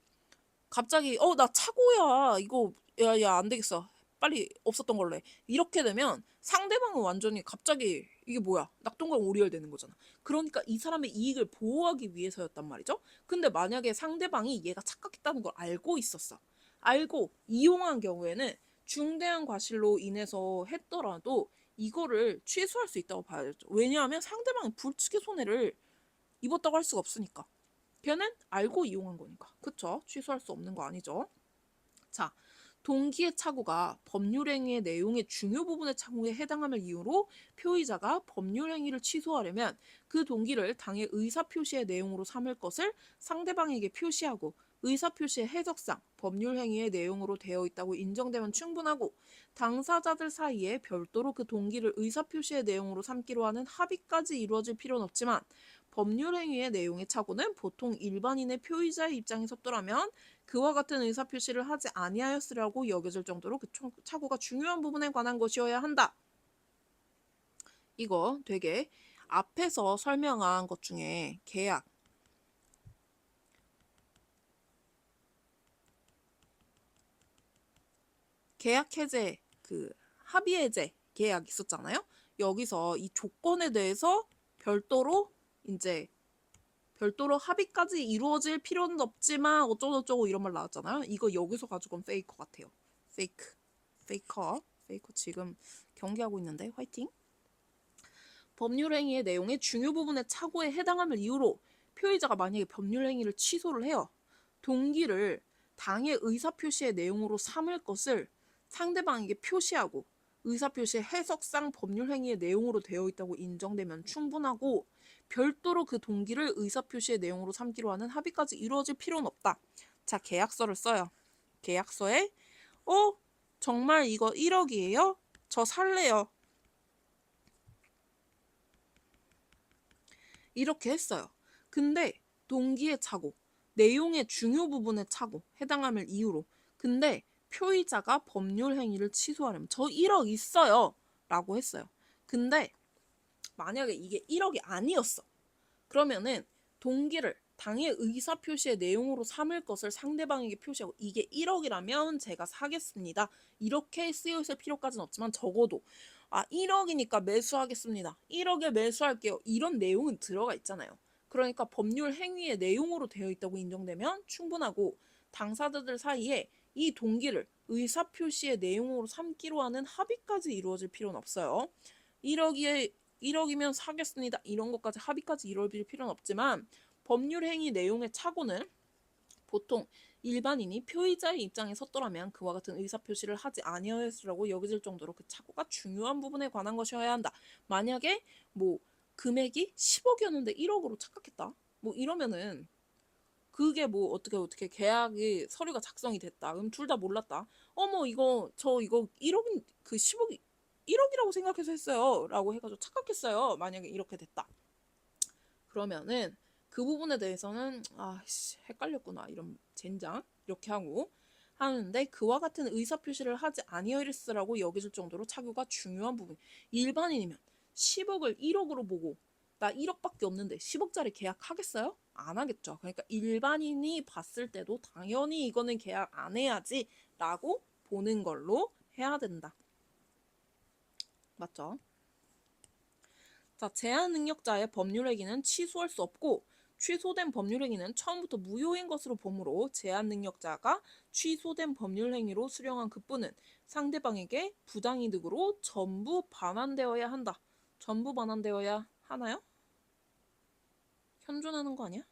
갑자기 나 착오야 이거 야 안 되겠어 빨리 없었던 걸로 해 이렇게 되면 상대방은 완전히 갑자기 이게 뭐야 낙동강 오리알 되는 거잖아. 그러니까 이 사람의 이익을 보호하기 위해서였단 말이죠. 근데 만약에 상대방이 얘가 착각했다는 걸 알고 있었어. 알고 이용한 경우에는 중대한 과실로 인해서 했더라도 이거를 취소할 수 있다고 봐야죠. 왜냐하면 상대방이 불측의 손해를 입었다고 할 수가 없으니까. 걔는 알고 이용한 거니까. 그쵸? 취소할 수 없는 거 아니죠? 자, 동기의 착오가 법률행위의 내용의 중요 부분의 착오에 해당함을 이유로 표의자가 법률행위를 취소하려면 그 동기를 당의 의사표시의 내용으로 삼을 것을 상대방에게 표시하고 의사표시의 해석상 법률행위의 내용으로 되어 있다고 인정되면 충분하고 당사자들 사이에 별도로 그 동기를 의사표시의 내용으로 삼기로 하는 합의까지 이루어질 필요는 없지만 법률행위의 내용의 착오는 보통 일반인의 표의자의 입장에 섰더라면 그와 같은 의사표시를 하지 아니하였으라고 여겨질 정도로 그 착오가 중요한 부분에 관한 것이어야 한다. 이거 되게 앞에서 설명한 것 중에 계약 해제 그 합의 해제 계약 있었잖아요. 여기서 이 조건에 대해서 별도로 이제 별도로 합의까지 이루어질 필요는 없지만 어쩌고저쩌고 이런 말 나왔잖아요. 이거 여기서 가지고는 페이커 같아요. 페이커 지금 경기하고 있는데 화이팅. 법률행위의 내용의 중요 부분의 착오에 해당함을 이유로 표의자가 만약에 법률행위를 취소를 해요. 동기를 당의 의사표시의 내용으로 삼을 것을 상대방에게 표시하고 의사표시의 해석상 법률행위의 내용으로 되어 있다고 인정되면 충분하고 별도로 그 동기를 의사표시의 내용으로 삼기로 하는 합의까지 이루어질 필요는 없다. 자, 계약서를 써요. 계약서에 정말 이거 1억이에요? 저 살래요. 이렇게 했어요. 근데 동기의 착오, 내용의 중요 부분의 착오, 해당함을 이유로. 근데 표의자가 법률 행위를 취소하려면 저 1억 있어요 라고 했어요. 근데 만약에 이게 1억이 아니었어. 그러면은 동기를 당의 의사표시의 내용으로 삼을 것을 상대방에게 표시하고 이게 1억이라면 제가 사겠습니다. 이렇게 쓰여있을 필요까지는 없지만 적어도 1억이니까 매수하겠습니다. 1억에 매수할게요. 이런 내용은 들어가 있잖아요. 그러니까 법률 행위의 내용으로 되어 있다고 인정되면 충분하고 당사자들 사이에 이 동기를 의사표시의 내용으로 삼기로 하는 합의까지 이루어질 필요는 없어요. 1억이면 사겠습니다. 이런 것까지 합의까지 이루어질 필요는 없지만 법률 행위 내용의 착오는 보통 일반인이 표의자의 입장에 섰더라면 그와 같은 의사표시를 하지 아니하였으라고 여겨질 정도로 그 착오가 중요한 부분에 관한 것이어야 한다. 만약에 뭐 금액이 10억이었는데 1억으로 착각했다. 뭐 이러면은 그게 뭐 어떻게 계약이 서류가 작성이 됐다. 그럼 둘 다 몰랐다. 어머 이거 1억인 그 10억이 1억이라고 생각해서 했어요. 라고 해가지고 착각했어요. 만약에 이렇게 됐다. 그러면은 그 부분에 대해서는 헷갈렸구나 이런 젠장 이렇게 하고 하는데 그와 같은 의사표시를 하지 아니하였으라고 여겨질 정도로 착오가 중요한 부분. 일반인이면 10억을 1억으로 보고 나 1억밖에 없는데 10억짜리 계약하겠어요? 안 하겠죠. 그러니까 일반인이 봤을 때도 당연히 이거는 계약 안 해야지 라고 보는 걸로 해야 된다. 맞죠? 자, 제한 능력자의 법률행위는 취소할 수 없고 취소된 법률행위는 처음부터 무효인 것으로 보므로 제한 능력자가 취소된 법률행위로 수령한 급부는 상대방에게 부당이득으로 전부 반환되어야 한다. 전부 반환되어야 하나요? 현존하는 거 아니야?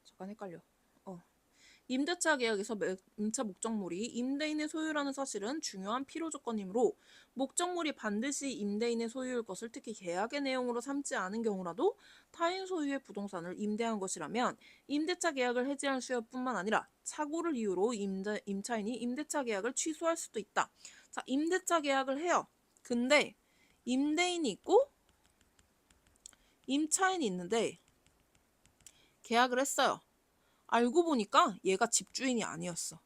잠깐 헷갈려. 임대차 계약에서 임차 목적물이 임대인의 소유라는 사실은 중요한 필요 조건이므로 목적물이 반드시 임대인의 소유일 것을 특히 계약의 내용으로 삼지 않은 경우라도 타인 소유의 부동산을 임대한 것이라면 임대차 계약을 해지할 수요뿐만 아니라 착오를 이유로 임차인이 임대차 계약을 취소할 수도 있다. 자, 임대차 계약을 해요. 근데 임대인이 있고 임차인이 있는데 계약을 했어요. 알고 보니까 얘가 집주인이 아니었어.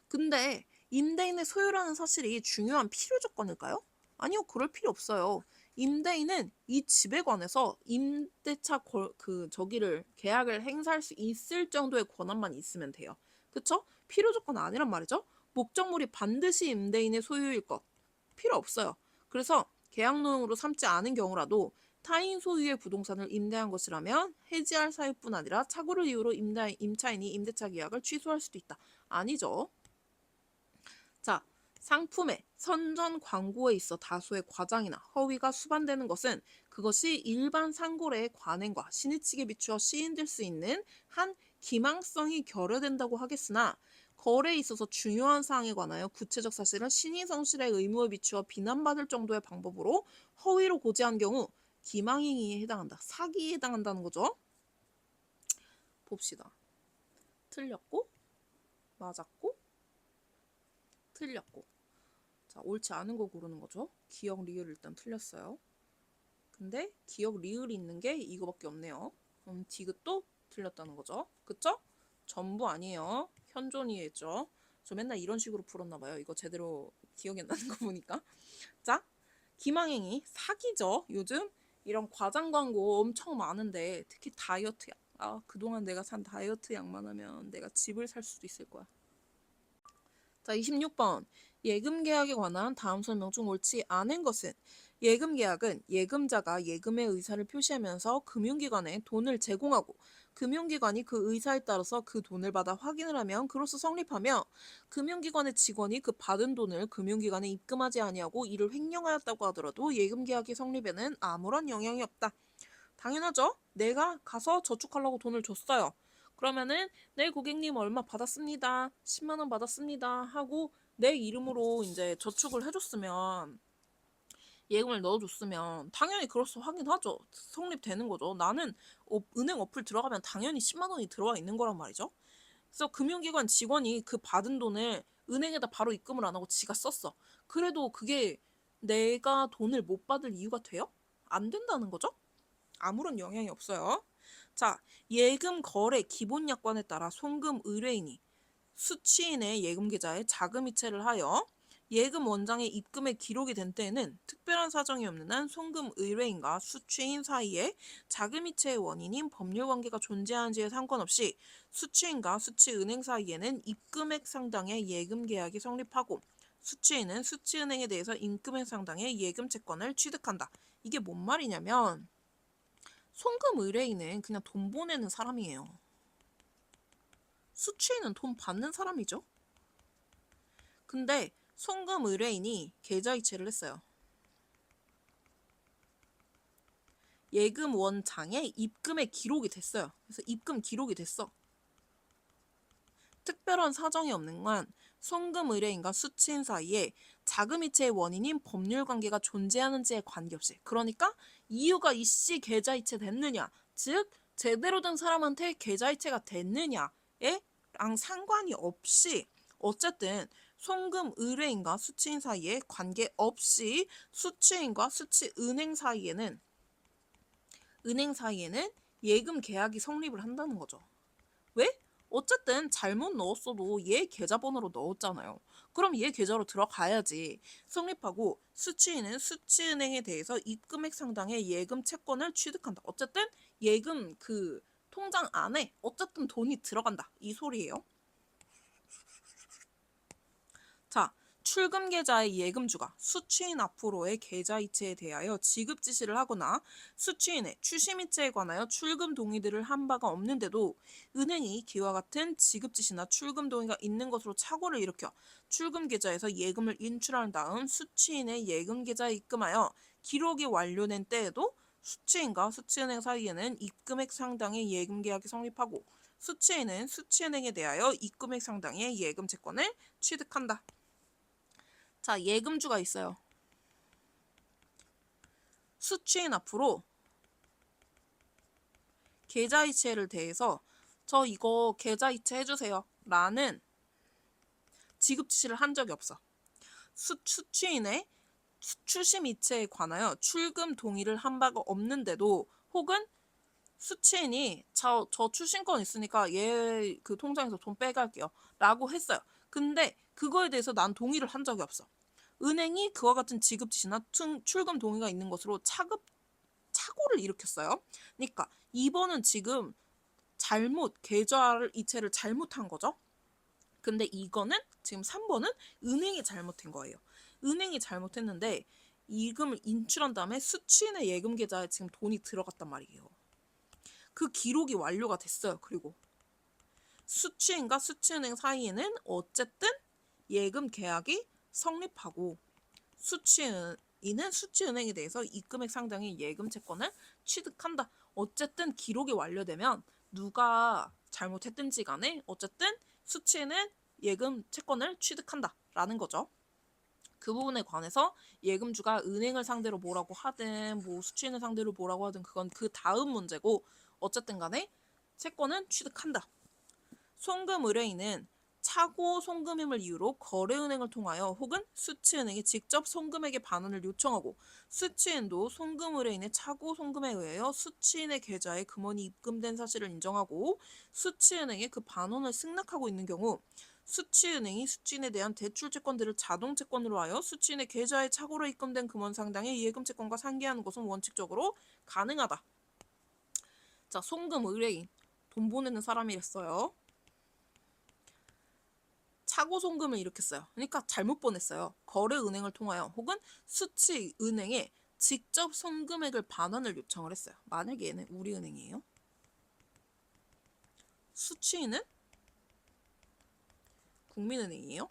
근데 임대인의 소유라는 사실이 중요한 필요 조건일까요? 아니요, 그럴 필요 없어요. 임대인은 이 집에 관해서 임대차 저기를 계약을 행사할 수 있을 정도의 권한만 있으면 돼요. 그쵸? 필요 조건 아니란 말이죠. 목적물이 반드시 임대인의 소유일 것 필요 없어요. 그래서 계약 내용으로 삼지 않은 경우라도 타인 소유의 부동산을 임대한 것이라면 해지할 사유뿐 아니라 착오를 이유로 임차인이 임대차 계약을 취소할 수도 있다. 아니죠. 자, 상품의 선전 광고에 있어 다수의 과장이나 허위가 수반되는 것은 그것이 일반 상고례의 관행과 신의칙에 비추어 시인될 수 있는 한 기망성이 결여된다고 하겠으나 거래에 있어서 중요한 사항에 관하여 구체적 사실은 신의 성실의 의무에 비추어 비난받을 정도의 방법으로 허위로 고지한 경우 기망행위에 해당한다. 사기에 해당한다는 거죠. 봅시다. 틀렸고 맞았고 틀렸고. 자, 옳지 않은 거 고르는 거죠. 기억, 리을 일단 틀렸어요. 근데 기억, 리을이 있는 게 이거밖에 없네요. 그럼 디귿도 틀렸다는 거죠. 그쵸? 전부 아니에요. 현존이겠죠. 저 맨날 이런 식으로 풀었나 봐요. 이거 제대로 기억이 안 나는 거 보니까. 자, 기망행위 사기죠. 요즘 이런 과장 광고 엄청 많은데 특히 다이어트 약. 그동안 내가 산 다이어트 약만 하면 내가 집을 살 수도 있을 거야. 자, 26번. 예금 계약에 관한 다음 설명 중 옳지 않은 것은 예금 계약은 예금자가 예금의 의사를 표시하면서 금융기관에 돈을 제공하고 금융기관이 그 의사에 따라서 그 돈을 받아 확인을 하면 그로써 성립하며 금융기관의 직원이 그 받은 돈을 금융기관에 입금하지 아니하고 이를 횡령하였다고 하더라도 예금 계약의 성립에는 아무런 영향이 없다. 당연하죠. 내가 가서 저축하려고 돈을 줬어요. 그러면은 네 고객님 얼마 받았습니다. 10만 원 받았습니다. 하고 내 이름으로 이제 저축을 해줬으면 예금을 넣어줬으면 당연히 그로써 확인하죠. 성립되는 거죠. 나는 은행 어플 들어가면 당연히 10만 원이 들어와 있는 거란 말이죠. 그래서 금융기관 직원이 그 받은 돈을 은행에다 바로 입금을 안 하고 지가 썼어. 그래도 그게 내가 돈을 못 받을 이유가 돼요? 안 된다는 거죠. 아무런 영향이 없어요. 자, 예금 거래 기본 약관에 따라 송금 의뢰인이 수취인의 예금 계좌에 자금 이체를 하여 예금 원장의 입금에 기록이 된 때에는 특별한 사정이 없는 한 송금 의뢰인과 수취인 사이에 자금 이체의 원인인 법률 관계가 존재하는지에 상관없이 수취인과 수취은행 사이에는 입금액 상당의 예금 계약이 성립하고 수취인은 수취은행에 대해서 입금액 상당의 예금 채권을 취득한다. 이게 뭔 말이냐면 송금 의뢰인은 그냥 돈 보내는 사람이에요. 수취인은 돈 받는 사람이죠. 근데 송금 의뢰인이 계좌이체를 했어요. 예금 원장에 입금의 기록이 됐어요. 그래서 입금 기록이 됐어. 특별한 사정이 없는 한 송금 의뢰인과 수취인 사이에 자금이체의 원인인 법률 관계가 존재하는지에 관계없이, 그러니까 이유가 이씨 계좌이체 됐느냐, 즉 제대로 된 사람한테 계좌이체가 됐느냐에 랑 상관이 없이 어쨌든 송금 의뢰인과 수취인 사이에 관계없이 수취인과 수취은행 사이에는 예금 계약이 성립을 한다는 거죠. 왜? 어쨌든 잘못 넣었어도 얘 계좌번호로 넣었잖아요. 그럼 얘 계좌로 들어가야지. 성립하고 수취인은 수취은행에 대해서 입금액 상당의 예금 채권을 취득한다. 어쨌든 예금 그 통장 안에 어쨌든 돈이 들어간다. 이 소리예요. 자, 출금 계좌의 예금주가 수취인 앞으로의 계좌 이체에 대하여 지급 지시를 하거나 수취인의 추심 이체에 관하여 출금 동의들을 한 바가 없는데도 은행이 기와 같은 지급 지시나 출금 동의가 있는 것으로 착오를 일으켜 출금 계좌에서 예금을 인출한 다음 수취인의 예금 계좌에 입금하여 기록이 완료된 때에도 수취인과 수취은행 사이에는 입금액 상당의 예금 계약이 성립하고 수취인은 수취은행에 대하여 입금액 상당의 예금 채권을 취득한다. 자, 예금주가 있어요. 수취인 앞으로 계좌이체를 대해서 저 이거 계좌이체 해주세요 라는 지급 지시를 한 적이 없어. 수취인의 추심 이체에 관하여 출금 동의를 한 바가 없는데도 혹은 수취인이 저 추심권 있으니까 얘 그 통장에서 돈 빼갈게요 라고 했어요. 근데 그거에 대해서 난 동의를 한 적이 없어. 은행이 그와 같은 지급 지시나 출금 동의가 있는 것으로 착오를 일으켰어요. 그러니까 2번은 지금 계좌를 이체를 잘못한 거죠. 근데 이거는 지금 3번은 은행이 잘못한 거예요. 은행이 잘못했는데 이금을 인출한 다음에 수취인의 예금 계좌에 지금 돈이 들어갔단 말이에요. 그 기록이 완료가 됐어요. 그리고 수취인과 수취은행 사이에는 어쨌든 예금 계약이 성립하고 수취인은 수취은행에 대해서 입금액 상당의 예금 채권을 취득한다. 어쨌든 기록이 완료되면 누가 잘못했든지 간에 어쨌든 수취인은 예금 채권을 취득한다 라는 거죠. 그 부분에 관해서 예금주가 은행을 상대로 뭐라고 하든 뭐 수취인을 상대로 뭐라고 하든 그건 그 다음 문제고 어쨌든 간에 채권은 취득한다. 송금 의뢰인은 차고 송금임을 이유로 거래은행을 통하여 혹은 수취은행이 직접 송금액의 반환을 요청하고 수취인도 송금 의뢰인의 차고 송금에 의하여 수취인의 계좌에 금원이 입금된 사실을 인정하고 수취은행에 그 반환을 승낙하고 있는 경우 수취은행이 수취인에 대한 대출 채권들을 자동 채권으로 하여 수취인의 계좌에 차고로 입금된 금원 상당의 예금 채권과 상기하는 것은 원칙적으로 가능하다. 자, 송금 의뢰인 돈 보내는 사람이랬어요. 차고송금을 일으켰어요. 그러니까 잘못 보냈어요. 거래은행을 통하여 혹은 수취은행에 직접 송금액을 반환을 요청을 했어요. 만약에 얘는 우리은행이에요. 수취는 국민은행이에요.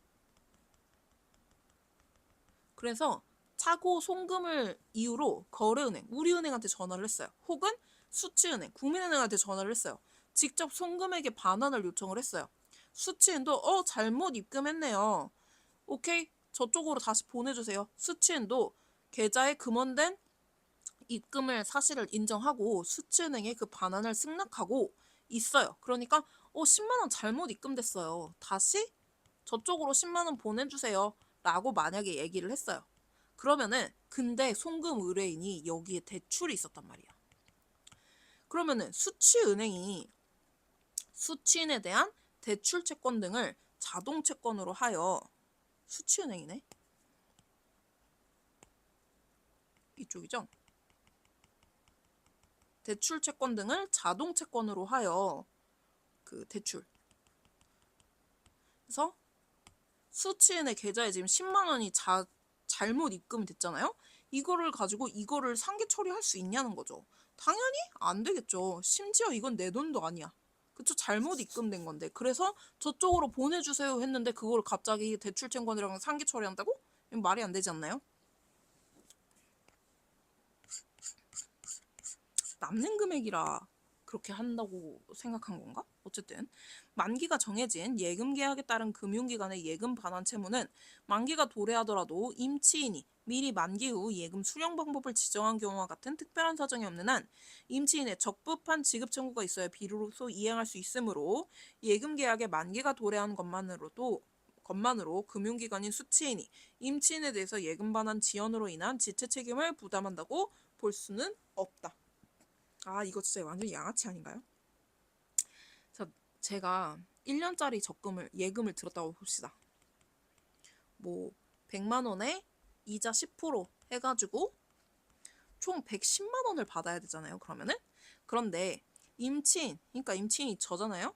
그래서 차고 송금을 이유로 거래은행, 우리은행한테 전화를 했어요. 혹은 수취은행, 국민은행한테 전화를 했어요. 직접 송금액의 반환을 요청을 했어요. 수취은도 잘못 입금했네요. 오케이, 저쪽으로 다시 보내주세요. 수취은도 계좌에 금원된 입금을 사실을 인정하고 수취은행에 그 반환을 승낙하고 있어요. 그러니까 10만 원 잘못 입금됐어요. 다시 저쪽으로 10만 원 보내주세요. 라고 만약에 얘기를 했어요. 그러면은 근데 송금 의뢰인이 여기에 대출이 있었단 말이야. 그러면은 수취은행이 수취인에 대한 대출 채권 등을 자동 채권으로 하여 수취은행이네. 이쪽이죠. 대출 채권 등을 자동 채권으로 하여 그 대출. 그래서 수취인의 계좌에 지금 10만 원이 잘못 입금이 됐잖아요. 이거를 가지고 이거를 상계 처리할 수 있냐는 거죠. 당연히 안 되겠죠. 심지어 이건 내 돈도 아니야. 그쵸? 잘못 입금된 건데. 그래서 저쪽으로 보내주세요 했는데 그걸 갑자기 대출 채권이랑 상계 처리한다고? 말이 안 되지 않나요? 남는 금액이라 그렇게 한다고 생각한 건가? 어쨌든 만기가 정해진 예금 계약에 따른 금융기관의 예금 반환 채무는 만기가 도래하더라도 임치인이 미리 만기 후 예금 수령 방법을 지정한 경우와 같은 특별한 사정이 없는 한 임치인의 적법한 지급 청구가 있어야 비로소 이행할 수 있으므로 예금 계약의 만기가 도래한 것만으로 금융기관인 수취인이 임치인에 대해서 예금 반환 지연으로 인한 지체 책임을 부담한다고 볼 수는 없다. 아, 이거 진짜 완전 양아치 아닌가요? 제가 1년짜리 예금을 들었다고 봅시다. 뭐 100만 원에 이자 10% 해가지고 총 110만 원을 받아야 되잖아요. 그러면은 그런데 그러니까 임치인이 저잖아요.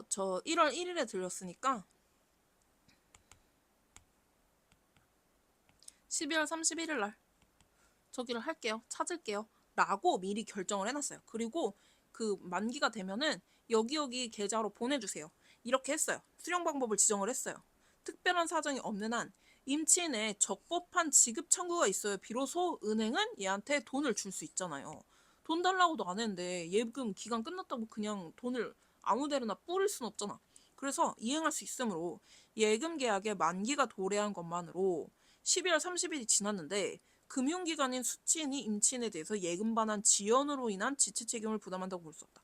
저 1월 1일에 들렸으니까 12월 31일 날 저기를 할게요. 찾을게요. 라고 미리 결정을 해놨어요. 그리고 그 만기가 되면은 여기 계좌로 보내주세요. 이렇게 했어요. 수령 방법을 지정을 했어요. 특별한 사정이 없는 한 임치인의 적법한 지급 청구가 있어야 비로소 은행은 얘한테 돈을 줄 수 있잖아요. 돈 달라고도 안 했는데 예금 기간 끝났다고 그냥 돈을 아무 데나 뿌릴 순 없잖아. 그래서 이행할 수 있으므로 예금 계약의 만기가 도래한 것만으로 12월 30일이 지났는데 금융기관인 수취인이 임치인에 대해서 예금 반환 지연으로 인한 지체 책임을 부담한다고 볼 수 없다.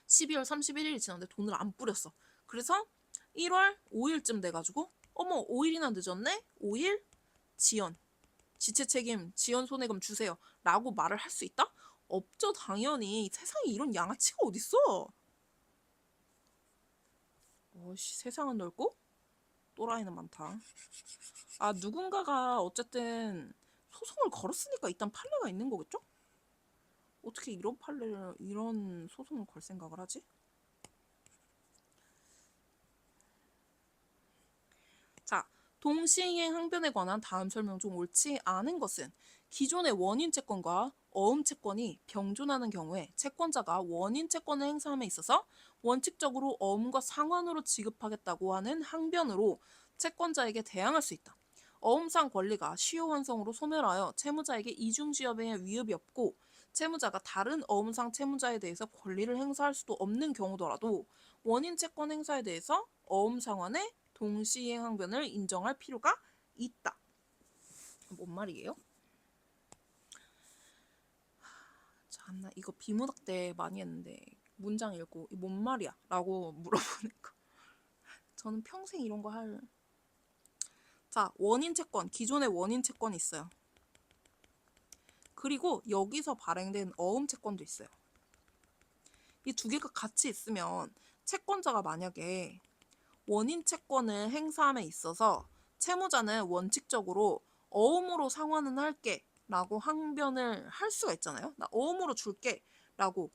12월 31일이 지났는데 돈을 안 뿌렸어. 그래서 1월 5일쯤 돼가지고 5일이나 늦었네? 5일? 지연. 지체 책임, 지연 손해금 주세요. 라고 말을 할 수 있다? 없죠, 당연히. 세상에 이런 양아치가 어딨어? 세상은 넓고 또라이는 많다. 누군가가 어쨌든 소송을 걸었으니까 일단 판례가 있는 거겠죠? 어떻게 이런 소송을 걸 생각을 하지? 자, 동시이행 항변에 관한 다음 설명 중 옳지 않은 것은 기존의 원인 채권과 어음 채권이 병존하는 경우에 채권자가 원인 채권을 행사함에 있어서 원칙적으로 어음과 상환으로 지급하겠다고 하는 항변으로 채권자에게 대항할 수 있다. 어음상 권리가 시효완성으로 소멸하여 채무자에게 이중지협에 위협이 없고 채무자가 다른 어음상 채무자에 대해서 권리를 행사할 수도 없는 경우더라도 원인 채권 행사에 대해서 어음상환의 동시이행 항변을 인정할 필요가 있다. 뭔 말이에요? 참나 이거 비문학 때 많이 했는데 문장 읽고 뭔 말이야? 라고 물어보는 거. 저는 평생 이런 거 할... 자, 원인 채권, 기존의 원인 채권이 있어요. 그리고 여기서 발행된 어음 채권도 있어요. 이 두 개가 같이 있으면 채권자가 만약에 원인 채권을 행사함에 있어서 채무자는 원칙적으로 어음으로 상환은 할게 라고 항변을 할 수가 있잖아요. 나 어음으로 줄게 라고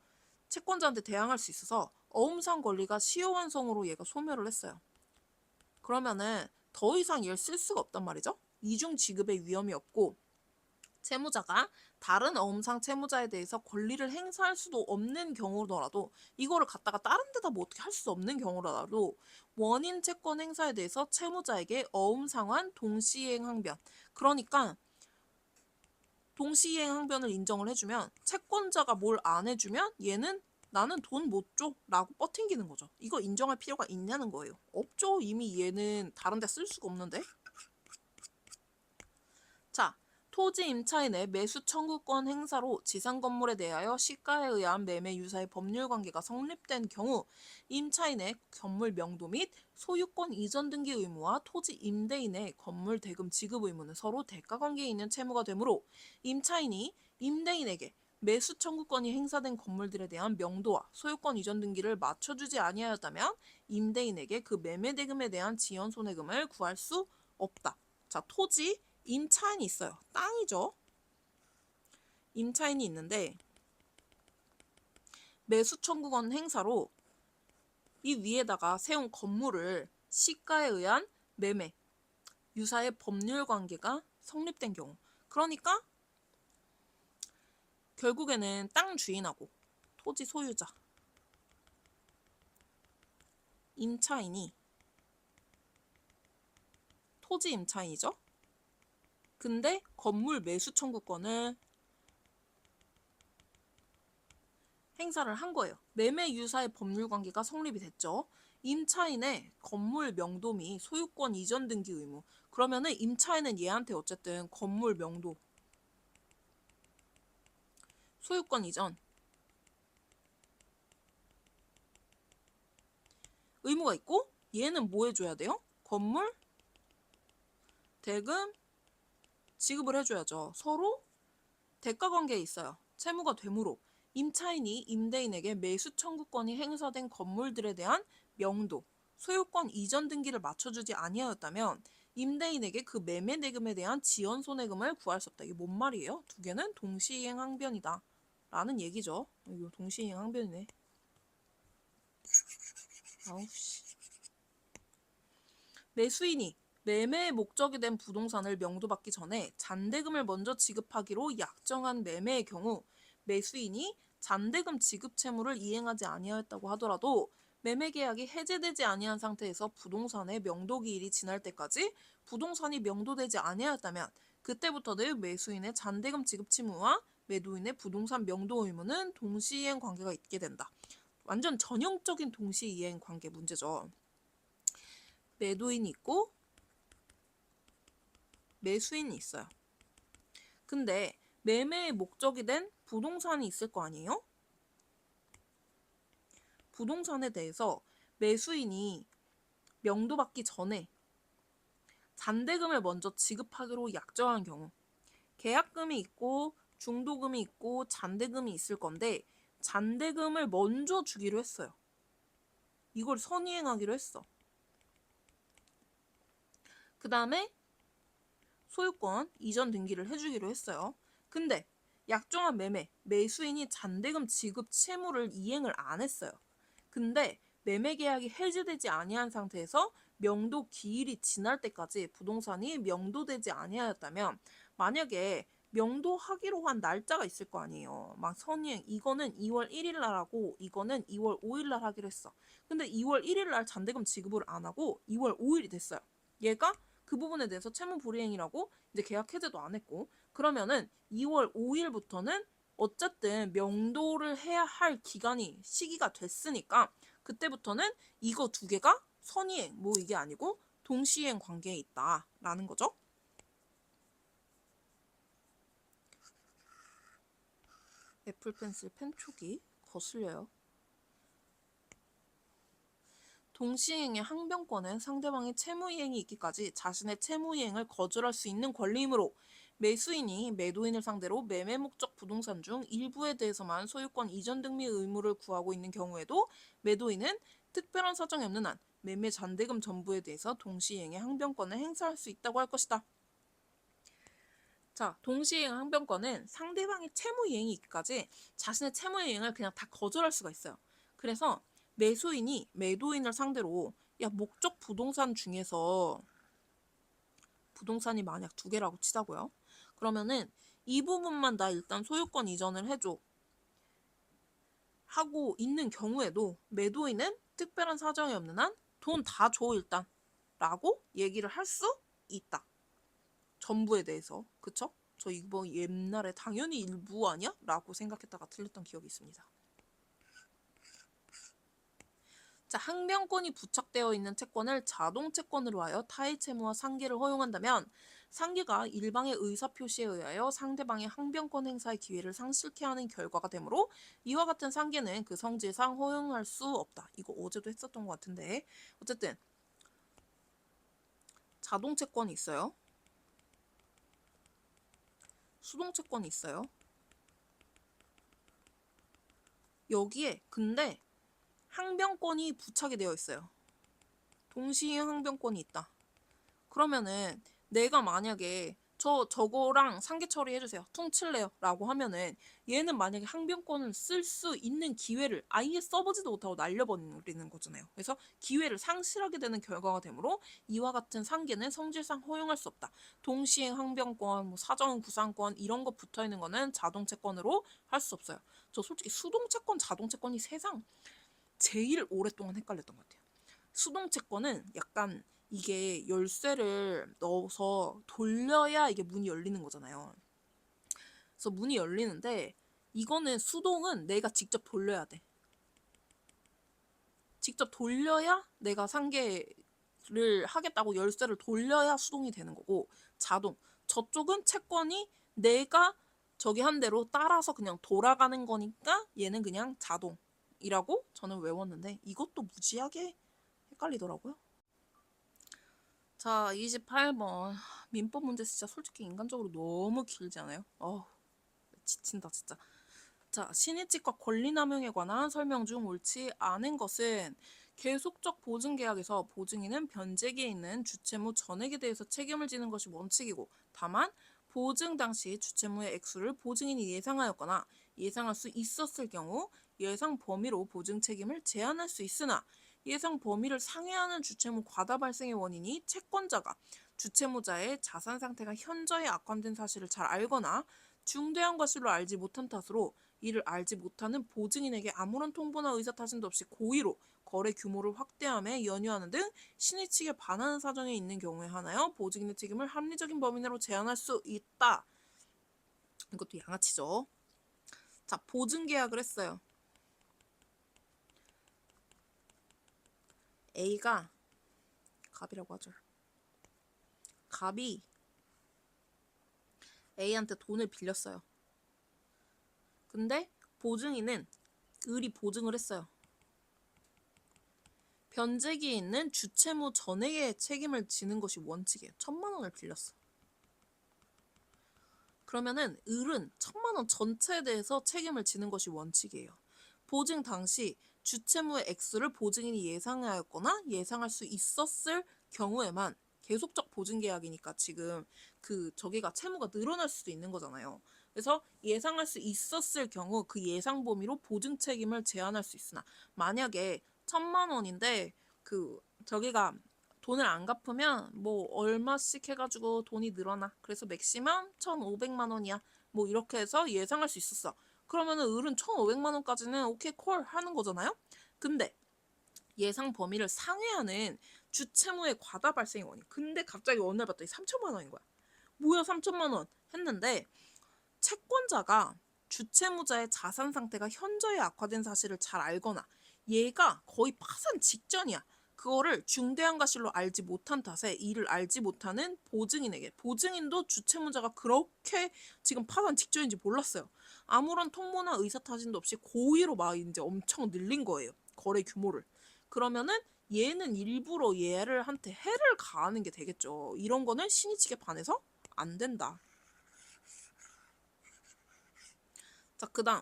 채권자한테 대항할 수 있어서 어음상 권리가 시효완성으로 얘가 소멸을 했어요. 그러면은 더 이상 얘를 쓸 수가 없단 말이죠. 이중 지급의 위험이 없고 채무자가 다른 어음상 채무자에 대해서 권리를 행사할 수도 없는 경우더라도 이거를 갖다가 다른 데다 뭐 어떻게 할 수 없는 경우라도 원인 채권 행사에 대해서 채무자에게 어음상환 동시이행 항변, 그러니까 동시이행 항변을 인정을 해주면 채권자가 뭘 안 해주면 얘는 나는 돈 못 줘 라고 뻗팅기는 거죠. 이거 인정할 필요가 있냐는 거예요. 없죠. 이미 얘는 다른 데 쓸 수가 없는데. 자, 토지 임차인의 매수 청구권 행사로 지상 건물에 대하여 시가에 의한 매매 유사의 법률 관계가 성립된 경우 임차인의 건물 명도 및 소유권 이전 등기 의무와 토지 임대인의 건물 대금 지급 의무는 서로 대가 관계에 있는 채무가 되므로 임차인이 임대인에게 매수 청구권이 행사된 건물들에 대한 명도와 소유권 이전 등기를 맞춰주지 아니하였다면 임대인에게 그 매매 대금에 대한 지연 손해금을 구할 수 없다. 자, 토지 임차인이 있어요. 땅이죠. 임차인이 있는데 매수 청구권 행사로 이 위에다가 세운 건물을 시가에 의한 매매 유사의 법률 관계가 성립된 경우, 그러니까 결국에는 땅 주인하고 토지 소유자 임차인이 토지 임차인이죠. 근데 건물 매수 청구권을 행사를 한 거예요. 매매 유사의 법률 관계가 성립이 됐죠. 임차인의 건물 명도 및 소유권 이전 등기 의무. 그러면은 임차인은 얘한테 어쨌든 건물 명도, 소유권 이전 의무가 있고 얘는 뭐 해줘야 돼요? 건물 대금 지급을 해줘야죠. 서로 대가 관계에 있어요. 채무가 되므로 임차인이 임대인에게 매수 청구권이 행사된 건물들에 대한 명도, 소유권 이전 등기를 맞춰주지 아니하였다면 임대인에게 그 매매 대금에 대한 지연 손해금을 구할 수 없다. 이게 뭔 말이에요? 두 개는 동시이행 항변이다 라는 얘기죠. 이거 동시이행 항변이네. 아우씨. 매수인이 매매의 목적이 된 부동산을 명도받기 전에 잔대금을 먼저 지급하기로 약정한 매매의 경우 매수인이 잔대금 지급 채무를 이행하지 아니하였다고 하더라도 매매 계약이 해제되지 아니한 상태에서 부동산의 명도기일이 지날 때까지 부동산이 명도되지 아니하였다면 그때부터는 매수인의 잔대금 지급 채무와 매도인의 부동산 명도 의무는 동시이행 관계가 있게 된다. 완전 전형적인 동시이행 관계 문제죠. 매도인이 있고 매수인이 있어요. 근데 매매의 목적이 된 부동산이 있을 거 아니에요? 부동산에 대해서 매수인이 명도받기 전에 잔대금을 먼저 지급하기로 약정한 경우 계약금이 있고 중도금이 있고 잔대금이 있을 건데 잔대금을 먼저 주기로 했어요. 이걸 선이행하기로 했어. 그 다음에 소유권 이전 등기를 해주기로 했어요. 근데 약정한 매매, 매수인이 잔대금 지급 채무를 이행을 안 했어요. 근데 매매 계약이 해지되지 아니한 상태에서 명도 기일이 지날 때까지 부동산이 명도되지 아니하였다면 만약에 명도하기로 한 날짜가 있을 거 아니에요. 막 선이행 이거는 2월 1일 날 하고 이거는 2월 5일 날 하기로 했어. 근데 2월 1일 날 잔대금 지급을 안 하고 2월 5일이 됐어요. 얘가 그 부분에 대해서 채무 불이행이라고 이제 계약 해제도 안 했고 그러면은 2월 5일부터는 어쨌든 명도를 해야 할 기간이 시기가 됐으니까 그때부터는 이거 두 개가 선이행 뭐 이게 아니고 동시행 관계에 있다라는 거죠. 애플펜슬 펜촉이 거슬려요. 동시행의 항변권은 상대방의 채무이행이 있기까지 자신의 채무이행을 거절할 수 있는 권리이므로 매수인이 매도인을 상대로 매매 목적 부동산 중 일부에 대해서만 소유권 이전 등기 의무를 구하고 있는 경우에도 매도인은 특별한 사정이 없는 한 매매 잔대금 전부에 대해서 동시이행의 항변권을 행사할 수 있다고 할 것이다. 자, 동시이행 항변권은 상대방의 채무 이행이 있기까지 자신의 채무 이행을 그냥 다 거절할 수가 있어요. 그래서 매수인이 매도인을 상대로 야, 목적 부동산 중에서 부동산이 만약 2개라고 치자고요. 그러면은 이 부분만 나 일단 소유권 이전을 해줘 하고 있는 경우에도 매도인은 특별한 사정이 없는 한 돈 다 줘 일단 라고 얘기를 할 수 있다. 전부에 대해서. 그쵸? 저 이거 옛날에 당연히 일부 아니야? 라고 생각했다가 틀렸던 기억이 있습니다. 자, 항변권이 부착되어 있는 채권을 자동 채권으로 하여 타의 채무와 상계를 허용한다면 상계가 일방의 의사표시에 의하여 상대방의 항변권 행사의 기회를 상실케 하는 결과가 되므로 이와 같은 상계는 그 성질상 허용할 수 없다. 이거 어제도 했었던 것 같은데 어쨌든 자동 채권이 있어요. 수동 채권이 있어요. 여기에 근데 항변권이 부착이 되어 있어요. 동시이행 항변권이 있다. 그러면은 내가 만약에 저거랑 상계 처리해주세요. 퉁칠래요. 라고 하면은 얘는 만약에 항변권을 쓸 수 있는 기회를 아예 써보지도 못하고 날려버리는 거잖아요. 그래서 기회를 상실하게 되는 결과가 되므로 이와 같은 상계는 성질상 허용할 수 없다. 동시행 항변권, 뭐 사정 구상권 이런 거 붙어있는 거는 자동채권으로 할 수 없어요. 저 솔직히 수동채권, 자동채권이 세상 제일 오랫동안 헷갈렸던 것 같아요. 수동채권은 약간 이게 열쇠를 넣어서 돌려야 이게 문이 열리는 거잖아요. 그래서 문이 열리는데 이거는 수동은 내가 직접 돌려야 돼. 직접 돌려야 내가 상계를 하겠다고 열쇠를 돌려야 수동이 되는 거고 자동. 저쪽은 채권이 내가 저기 한 대로 따라서 그냥 돌아가는 거니까 얘는 그냥 자동이라고 저는 외웠는데 이것도 무지하게 헷갈리더라고요. 자, 28번. 민법 문제 진짜 솔직히 인간적으로 너무 길지 않아요? 지친다 진짜. 자, 신의칙과 권리남용에 관한 설명 중 옳지 않은 것은 계속적 보증계약에서 보증인은 변제기에 있는 주채무 전액에 대해서 책임을 지는 것이 원칙이고 다만 보증 당시 주채무의 액수를 보증인이 예상하였거나 예상할 수 있었을 경우 예상 범위로 보증 책임을 제한할 수 있으나 예상 범위를 상회하는 주채무 과다 발생의 원인이 채권자가 주채무자의 자산 상태가 현저히 악화된 사실을 잘 알거나 중대한 과실로 알지 못한 탓으로 이를 알지 못하는 보증인에게 아무런 통보나 의사타진도 없이 고의로 거래 규모를 확대함에 연유하는 등 신의 측에 반하는 사정이 있는 경우에 하나여 보증인의 책임을 합리적인 범위 내로 제한할 수 있다. 이것도 양아치죠. 자, 보증계약을 했어요. A가 갑이라고 하죠. 갑이 A한테 돈을 빌렸어요. 근데 보증인은 을이 보증을 했어요. 변제기에 있는 주채무 전액의 책임을 지는 것이 원칙이에요. 1,000만 원을 빌렸어. 그러면은 을은 1,000만 원 전체에 대해서 책임을 지는 것이 원칙이에요. 보증 당시 주채무의 액수를 보증인이 예상하였거나 예상할 수 있었을 경우에만 계속적 보증계약이니까 지금 저기가 채무가 늘어날 수도 있는 거잖아요. 그래서 예상할 수 있었을 경우 그 예상 범위로 보증 책임을 제한할 수 있으나 만약에 1,000만 원인데 저기가 돈을 안 갚으면 뭐 얼마씩 해가지고 돈이 늘어나. 그래서 맥시멈 1,500만 원이야. 뭐 이렇게 해서 예상할 수 있었어. 그러면은 을은 1,500만 원까지는 오케이 콜 하는 거잖아요. 근데 예상 범위를 상회하는 주채무의 과다 발생의 원인. 근데 갑자기 어느 날 봤더니 3,000만 원인 거야. 뭐야 3,000만 원 했는데 채권자가 주채무자의 자산 상태가 현저히 악화된 사실을 잘 알거나 얘가 거의 파산 직전이야. 그거를 중대한 과실로 알지 못한 탓에 이를 알지 못하는 보증인에게 보증인도 주채무자가 그렇게 지금 파산 직전인지 몰랐어요. 아무런 통보나 의사타진도 없이 고의로 막 이제 엄청 늘린 거예요. 거래 규모를. 그러면은 얘는 일부러 얘를 한테 해를 가하는 게 되겠죠. 이런 거는 신의칙에 반해서 안 된다. 자, 그 다음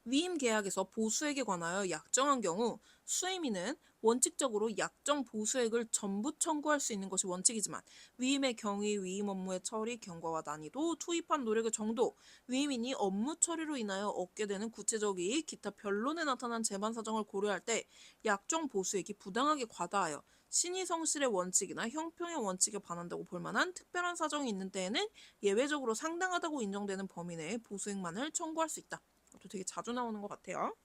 위임 계약에서 보수액에 관하여 약정한 경우 수임인은 원칙적으로 약정 보수액을 전부 청구할 수 있는 것이 원칙이지만 위임의 경위, 위임 업무의 처리, 경과와 난이도, 투입한 노력의 정도, 위임인이 업무 처리로 인하여 얻게 되는 구체적 이익, 기타 변론에 나타난 재반 사정을 고려할 때 약정 보수액이 부당하게 과다하여 신의 성실의 원칙이나 형평의 원칙에 반한다고 볼 만한 특별한 사정이 있는 때에는 예외적으로 상당하다고 인정되는 범위 내에 보수액만을 청구할 수 있다. 또 되게 자주 나오는 것 같아요.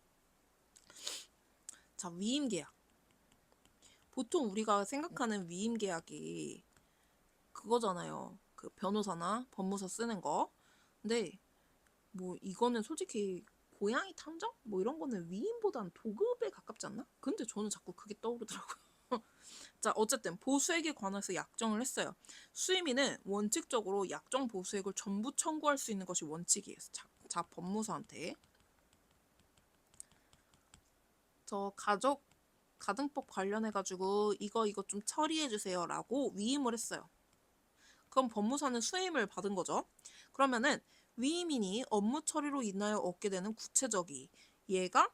자, 위임계약. 보통 우리가 생각하는 위임계약이 그거잖아요. 그 변호사나 법무사 쓰는 거. 근데 뭐 이거는 솔직히 고양이 탐정? 뭐 이런 거는 위임보단 도급에 가깝지 않나? 근데 저는 자꾸 그게 떠오르더라고요. 자, 어쨌든 보수액에 관해서 약정을 했어요. 수임인은 원칙적으로 약정 보수액을 전부 청구할 수 있는 것이 원칙이에요. 자, 법무사한테 저 가등법 관련해가지고 이거 좀 처리해주세요 라고 위임을 했어요. 그럼 법무사는 수임을 받은 거죠. 그러면은 위임인이 업무 처리로 인하여 얻게 되는 구체적이 얘가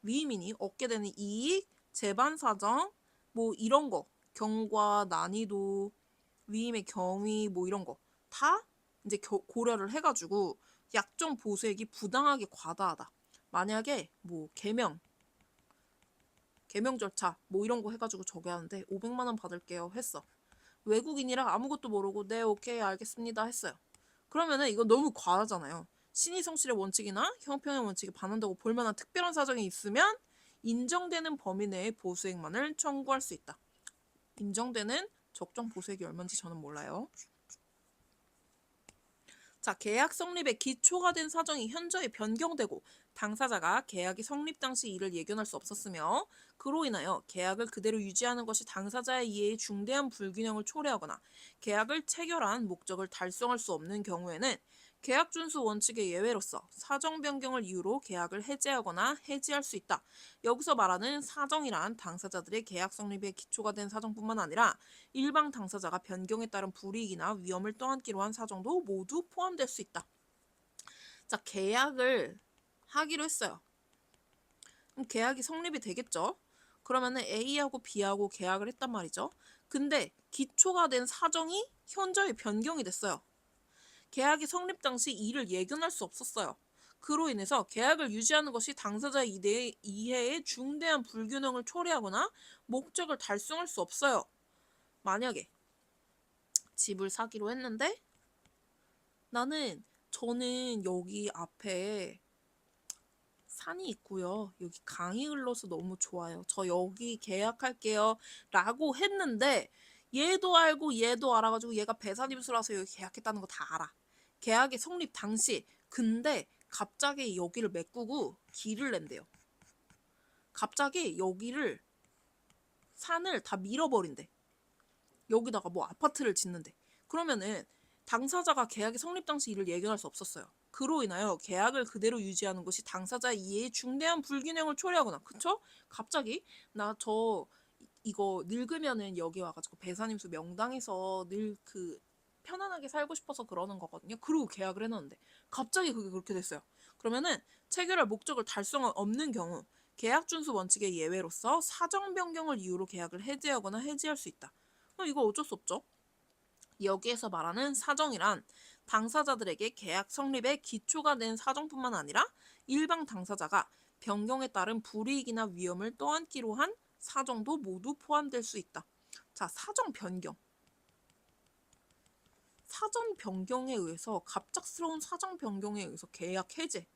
위임인이 얻게 되는 이익, 재반 사정, 뭐 이런 거, 경과, 난이도, 위임의 경위, 뭐 이런 거 다 이제 고려를 해가지고 약정 보수액이 부당하게 과다하다. 만약에 뭐 개명 절차 뭐 이런 거 해가지고 저기 하는데 500만 원 받을게요 했어. 외국인이라 아무것도 모르고 네 오케이 알겠습니다 했어요. 그러면은 이건 너무 과하잖아요. 신의 성실의 원칙이나 형평의 원칙에 반한다고 볼 만한 특별한 사정이 있으면 인정되는 범위 내의 보수액만을 청구할 수 있다. 인정되는 적정 보수액이 얼마인지 저는 몰라요. 자, 계약 성립의 기초가 된 사정이 현저히 변경되고 당사자가 계약이 성립 당시 이를 예견할 수 없었으며 그로 인하여 계약을 그대로 유지하는 것이 당사자의 이해에 중대한 불균형을 초래하거나 계약을 체결한 목적을 달성할 수 없는 경우에는 계약 준수 원칙의 예외로서 사정 변경을 이유로 계약을 해제하거나 해지할 수 있다. 여기서 말하는 사정이란 당사자들의 계약 성립의 기초가 된 사정뿐만 아니라 일방 당사자가 변경에 따른 불이익이나 위험을 떠안기로 한 사정도 모두 포함될 수 있다. 자, 계약을 하기로 했어요. 그럼 계약이 성립이 되겠죠? 그러면은 A하고 B하고 계약을 했단 말이죠. 근데 기초가 된 사정이 현저히 변경이 됐어요. 계약이 성립 당시 이를 예견할 수 없었어요. 그로 인해서 계약을 유지하는 것이 당사자의 이해에 중대한 불균형을 초래하거나 목적을 달성할 수 없어요. 만약에 집을 사기로 했는데 저는 여기 앞에 산이 있고요. 여기 강이 흘러서 너무 좋아요. 저 여기 계약할게요. 라고 했는데 얘도 알고 얘도 알아가지고 얘가 배산임수라서 여기 계약했다는 거 다 알아. 계약의 성립 당시. 근데 갑자기 여기를 메꾸고 길을 낸대요. 갑자기 여기를 산을 다 밀어버린대. 여기다가 뭐 아파트를 짓는데. 그러면은 당사자가 계약의 성립 당시 이를 예견할 수 없었어요. 그로 인하여 계약을 그대로 유지하는 것이 당사자의 이해에 중대한 불균형을 초래하거나 그쵸? 갑자기 나 이거 늙으면은 여기 와가지고 배산임수 명당에서 늘 편안하게 살고 싶어서 그러는 거거든요. 그리고 계약을 해놨는데 갑자기 그게 그렇게 됐어요. 그러면은 체결할 목적을 달성할 없는 경우 계약 준수 원칙의 예외로서 사정 변경을 이유로 계약을 해지하거나 해지할 수 있다. 이거 어쩔 수 없죠. 여기에서 말하는 사정이란 당사자들에게 계약 성립의 기초가 된 사정뿐만 아니라 일방 당사자가 변경에 따른 불이익이나 위험을 떠안기로 한 사정도 모두 포함될 수 있다. 자, 사정 변경. 사정 변경에 의해서 갑작스러운 사정 변경에 의해서 계약 해제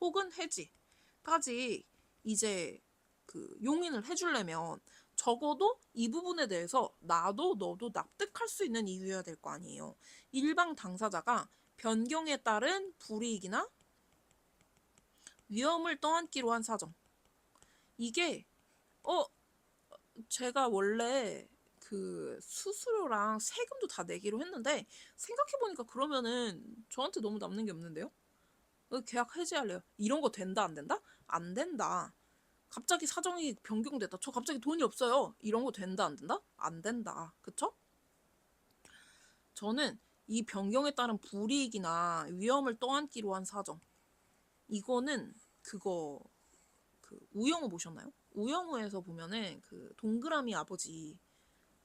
혹은 해지까지 이제 용인을 해주려면 적어도 이 부분에 대해서 나도 너도 납득할 수 있는 이유여야 될 거 아니에요. 일방 당사자가 변경에 따른 불이익이나 위험을 떠안기로 한 사정. 이게 제가 원래 수수료랑 세금도 다 내기로 했는데 생각해보니까 그러면은 저한테 너무 남는 게 없는데요? 계약 해지할래요. 이런 거 된다 안 된다? 안 된다. 갑자기 사정이 변경됐다. 저 갑자기 돈이 없어요. 이런 거 된다 안 된다? 안 된다. 그쵸? 저는 이 변경에 따른 불이익이나 위험을 떠안기로 한 사정. 이거는 그거 그 우영우 보셨나요? 우영우에서 보면은 그 동그라미 아버지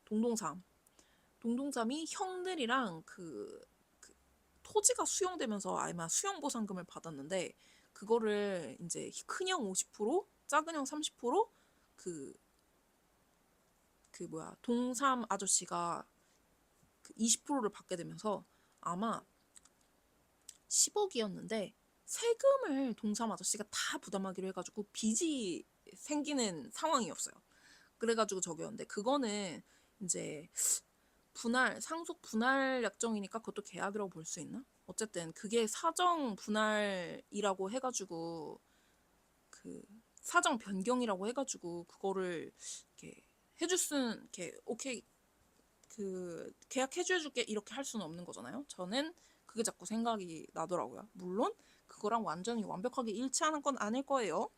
동동삼이 형들이랑 그 토지가 수용되면서 아마 수용보상금을 받았는데 그거를 이제 큰형 50%, 작은형 30%, 그 뭐야 동삼 아저씨가 그 20%를 받게 되면서 아마 10억이었는데 세금을 동삼 아저씨가 다 부담하기로 해가지고 빚이 생기는 상황이었어요. 그래가지고 저기였는데 그거는 이제 상속 분할 약정이니까 그것도 계약이라고 볼 수 있나? 어쨌든 그게 사정 분할이라고 해가지고 그 사정 변경이라고 해가지고 그거를 이렇게 해줄 수는 이렇게 오케이 그 계약해줄게 이렇게 할 수는 없는 거잖아요. 저는 그게 자꾸 생각이 나더라고요. 물론 그거랑 완전히 완벽하게 일치하는 건 아닐 거예요.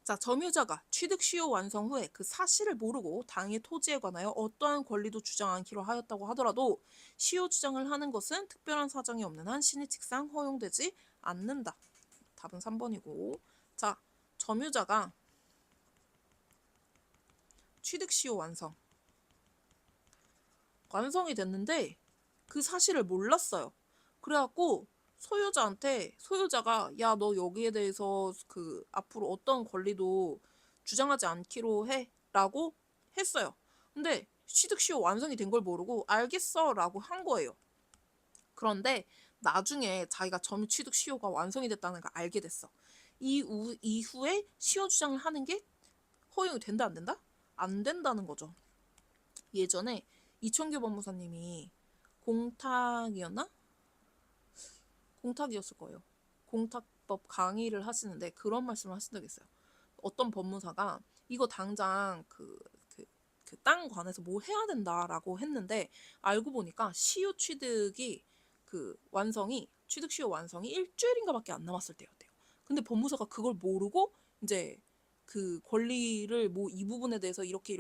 자, 점유자가 취득 시효 완성 후에 그 사실을 모르고 당의 토지에 관하여 어떠한 권리도 주장 않기로 하였다고 하더라도 시효 주장을 하는 것은 특별한 사정이 없는 한 신의칙상 허용되지 않는다. 답은 3번이고. 자, 점유자가 취득 시효 완성이 됐는데 그 사실을 몰랐어요. 그래갖고 소유자가 야, 너 여기에 대해서 그 앞으로 어떤 권리도 주장하지 않기로 해라고 했어요. 근데 취득시효 완성이 된 걸 모르고 알겠어라고 한 거예요. 그런데 나중에 자기가 점유 취득 시효가 완성이 됐다는 걸 알게 됐어. 이후에 시효 주장을 하는 게 허용이 된다 안 된다? 안 된다는 거죠. 예전에 이청규 법무사님이 공탁이었나? 공탁이었을 거예요. 공탁법 강의를 하시는데 그런 말씀을 하신 적이 있어요. 어떤 법무사가 이거 당장 그 땅 관해서 뭐 해야 된다라고 했는데 알고 보니까 시효 취득이 취득 시효 완성이 일주일인가밖에 안 남았을 때였대요. 근데 법무사가 그걸 모르고 이제 그 권리를 뭐 이 부분에 대해서 이렇게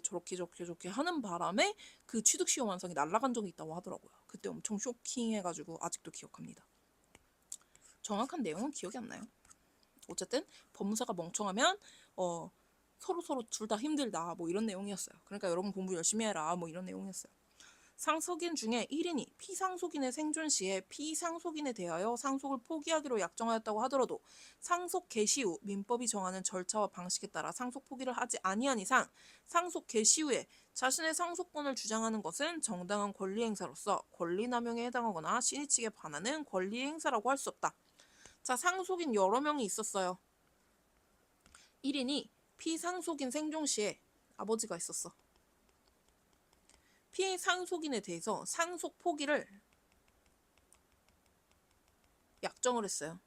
저렇게 하는 바람에 그 취득 시효 완성이 날아간 적이 있다고 하더라고요. 그때 엄청 쇼킹해가지고 아직도 기억합니다. 정확한 내용은 기억이 안 나요. 어쨌든 법무사가 멍청하면 서로 둘 다 힘들다 뭐 이런 내용이었어요. 그러니까 여러분 공부 열심히 해라 뭐 이런 내용이었어요. 상속인 중에 1인이 피상속인의 생존 시에 피상속인에 대하여 상속을 포기하기로 약정하였다고 하더라도 상속 개시 후 민법이 정하는 절차와 방식에 따라 상속 포기를 하지 아니한 이상 상속 개시 후에 자신의 상속권을 주장하는 것은 정당한 권리 행사로서 권리 남용에 해당하거나 신의 측에 반하는 권리 행사라고 할 수 없다. 자, 상속인 여러 명이 있었어요. 1인이 피상속인 생존 시에 아버지가 있었어. 피상속인에 대해서 상속 포기를 약정을 했어요.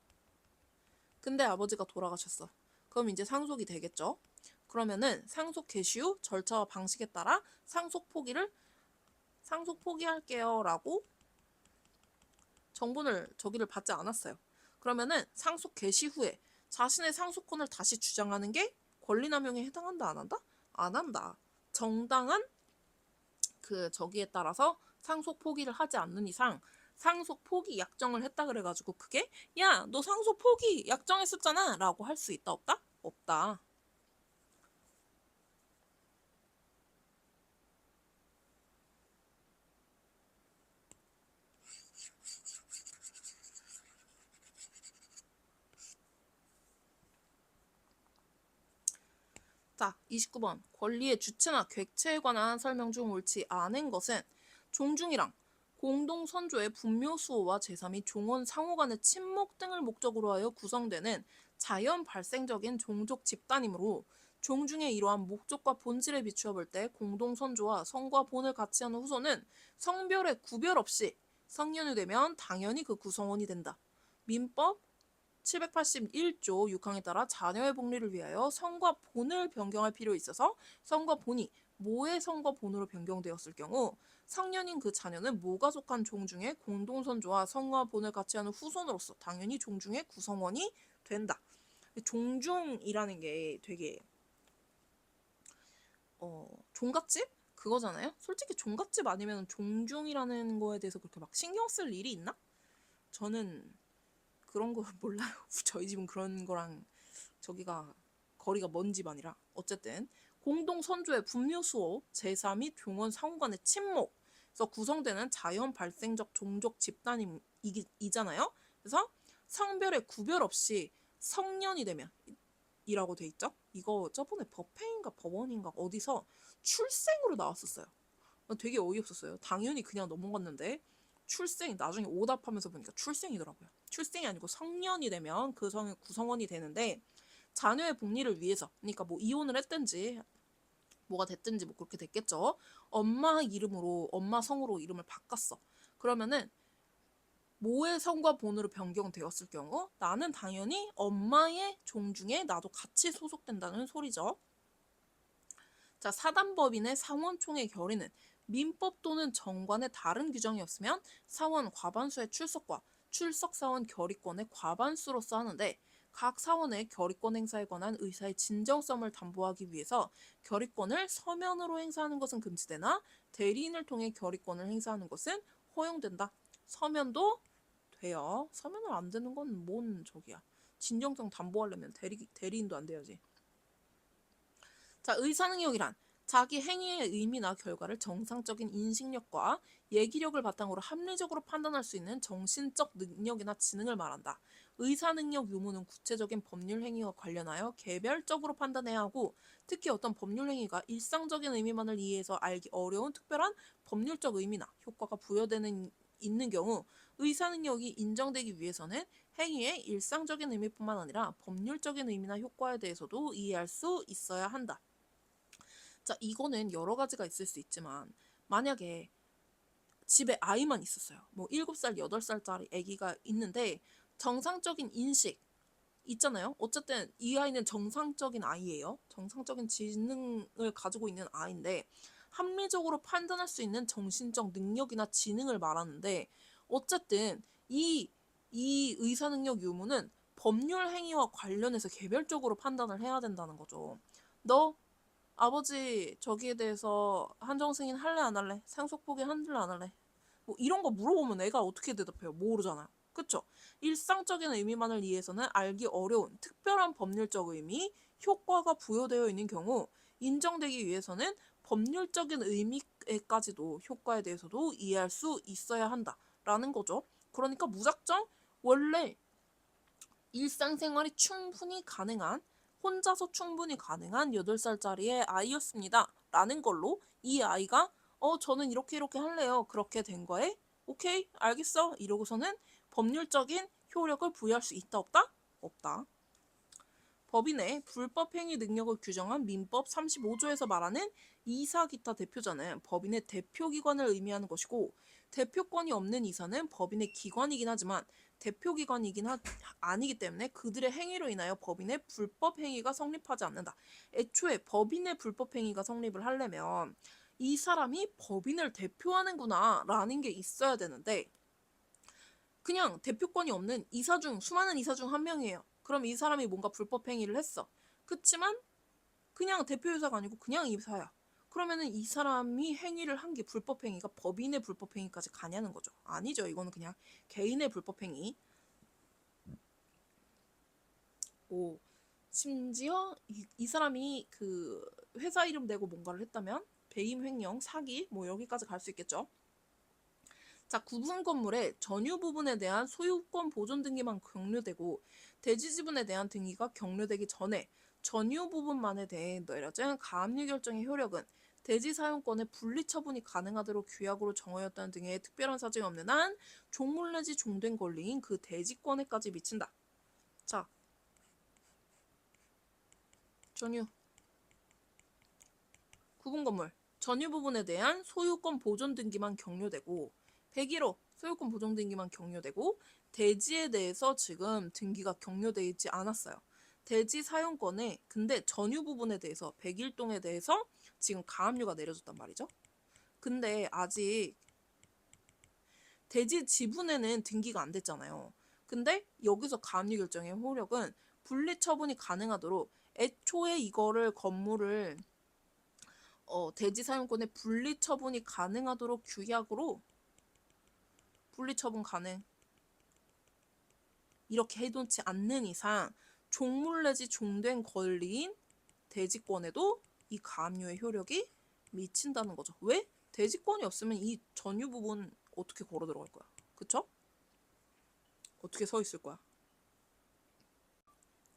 근데 아버지가 돌아가셨어. 그럼 이제 상속이 되겠죠. 그러면은 상속 개시 후 절차와 방식에 따라 상속 포기할게요 라고 정본을 저기를 받지 않았어요. 그러면은 상속 개시 후에 자신의 상속권을 다시 주장하는 게 권리남용에 해당한다 안 한다? 안 한다. 정당한 저기에 따라서 상속 포기를 하지 않는 이상 상속 포기 약정을 했다 그래가지고 그게 야, 너 상속 포기 약정했었잖아 라고 할 수 있다 없다? 없다. 자, 29번. 권리의 주체나 객체에 관한 설명 중 옳지 않은 것은 종중이랑 공동선조의 분묘수호와 제사 및 종원 상호 간의 친목 등을 목적으로 하여 구성되는 자연 발생적인 종족 집단이므로 종중의 이러한 목적과 본질에 비추어 볼 때 공동선조와 성과 본을 같이 하는 후손은 성별의 구별 없이 성년이 되면 당연히 그 구성원이 된다. 민법 781조 6항에 따라 자녀의 복리를 위하여 성과 본을 변경할 필요 있어서 성과 본이 모의 성과 본으로 변경되었을 경우 성년인 그 자녀는 모가 속한 종중의 공동선조와 성과 본을 같이 하는 후손으로서 당연히 종중의 구성원이 된다. 종중이라는 게 되게 종갓집? 그거잖아요? 솔직히 종갓집 아니면 종중이라는 거에 대해서 그렇게 막 신경 쓸 일이 있나? 저는 그런 거 몰라요. 저희 집은 그런 거랑 저기가 거리가 먼 집안이라. 어쨌든 공동 선조의 분묘수호 제사 및 종원 상호 간의 친목에서 구성되는 자연 발생적 종족 집단이잖아요. 그래서 성별의 구별 없이 성년이 되면 이라고 돼 있죠. 이거 저번에 법회인가 법원인가 어디서 출생으로 나왔었어요. 되게 어이없었어요. 당연히 그냥 넘어갔는데 출생 나중에 오답하면서 보니까 출생이더라고요. 출생이 아니고 성년이 되면 그 성의 구성원이 되는데 자녀의 복리를 위해서 그러니까 뭐 이혼을 했든지 뭐가 됐든지 뭐 그렇게 됐겠죠. 엄마 이름으로 엄마 성으로 이름을 바꿨어. 그러면은 모의 성과 본으로 변경되었을 경우 나는 당연히 엄마의 종 중에 나도 같이 소속된다는 소리죠. 자, 사단법인의 사원총회 결의는 민법 또는 정관의 다른 규정이 없으면 사원 과반수의 출석과 출석사원 결의권의 과반수로서 하는데 각 사원의 결의권 행사에 관한 의사의 진정성을 담보하기 위해서 결의권을 서면으로 행사하는 것은 금지되나 대리인을 통해 결의권을 행사하는 것은 허용된다. 서면도 돼요. 서면을 안 되는 건 뭔 저기야. 진정성 담보하려면 대리인도 안 돼야지. 자, 의사능력이란 자기 행위의 의미나 결과를 정상적인 인식력과 예기력을 바탕으로 합리적으로 판단할 수 있는 정신적 능력이나 지능을 말한다. 의사능력 유무는 구체적인 법률 행위와 관련하여 개별적으로 판단해야 하고 특히 어떤 법률 행위가 일상적인 의미만을 이해해서 알기 어려운 특별한 법률적 의미나 효과가 부여되는 있는 경우 의사능력이 인정되기 위해서는 행위의 일상적인 의미뿐만 아니라 법률적인 의미나 효과에 대해서도 이해할 수 있어야 한다. 자, 이거는 여러 가지가 있을 수 있지만 만약에 집에 아이만 있었어요. 뭐 7살, 8살짜리 아기가 있는데 정상적인 인식 있잖아요. 어쨌든 이 아이는 정상적인 아이예요. 정상적인 지능을 가지고 있는 아이인데 합리적으로 판단할 수 있는 정신적 능력이나 지능을 말하는데 어쨌든 이 의사능력 유무는 법률 행위와 관련해서 개별적으로 판단을 해야 된다는 거죠. 너 아버지 저기에 대해서 한정 승인 할래 안 할래? 상속보기 할래 안 할래? 뭐 이런 거 물어보면 애가 어떻게 대답해요? 모르잖아요. 그쵸? 일상적인 의미만을 이해해서는 알기 어려운 특별한 법률적 의미, 효과가 부여되어 있는 경우 인정되기 위해서는 법률적인 의미에까지도 효과에 대해서도 이해할 수 있어야 한다라는 거죠. 그러니까 무작정 원래 일상생활이 충분히 가능한 혼자서 충분히 가능한 8살짜리의 아이였습니다. 라는 걸로 이 아이가 저는 이렇게 할래요. 그렇게 된 거에 오케이 알겠어 이러고서는 법률적인 효력을 부여할 수 있다 없다? 없다. 법인의 불법 행위 능력을 규정한 민법 35조에서 말하는 이사 기타 대표자는 법인의 대표기관을 의미하는 것이고 대표권이 없는 이사는 법인의 기관이긴 하지만 대표기관이긴 아니기 때문에 그들의 행위로 인하여 법인의 불법 행위가 성립하지 않는다. 애초에 법인의 불법 행위가 성립을 하려면 이 사람이 법인을 대표하는구나 라는 게 있어야 되는데 그냥 대표권이 없는 이사 중 수많은 이사 중 한 명이에요. 그럼 이 사람이 뭔가 불법 행위를 했어. 그치만 그냥 대표이사가 아니고 그냥 이사야. 그러면은 이 사람이 행위를 한 게 불법 행위가 법인의 불법 행위까지 가냐는 거죠. 아니죠. 이거는 그냥 개인의 불법 행위. 오, 심지어 이 사람이 그 회사 이름 대고 뭔가를 했다면 배임 횡령, 사기 뭐 여기까지 갈 수 있겠죠. 자, 구분 건물의 전유 부분에 대한 소유권 보존 등기만 경료되고 대지 지분에 대한 등기가 경료되기 전에 전유 부분만에 대해 내려진 가압류 결정의 효력은 대지 사용권의 분리 처분이 가능하도록 규약으로 정하였다는 등의 특별한 사정이 없는 한 종물 내지 종된 권리인 그 대지권에까지 미친다. 자, 전유 구분 건물 전유 부분에 대한 소유권 보존 등기만 경료되고 101호 소유권 보존 등기만 경료되고 대지에 대해서 지금 등기가 경료되어 있지 않았어요. 대지 사용권에 근데 전유 부분에 대해서 101동에 대해서 지금 가압류가 내려졌단 말이죠. 근데 아직 대지 지분에는 등기가 안 됐잖아요. 근데 여기서 가압류 결정의 효력은 분리 처분이 가능하도록 애초에 이거를 건물을 대지 사용권의 분리 처분이 가능하도록 규약으로 분리 처분 가능. 이렇게 해놓지 않는 이상 종물 내지 종된 권리인 대지권에도 이 가압류의 효력이 미친다는 거죠. 왜? 대지권이 없으면 이 전유 부분 어떻게 걸어 들어갈 거야? 그쵸? 어떻게 서 있을 거야?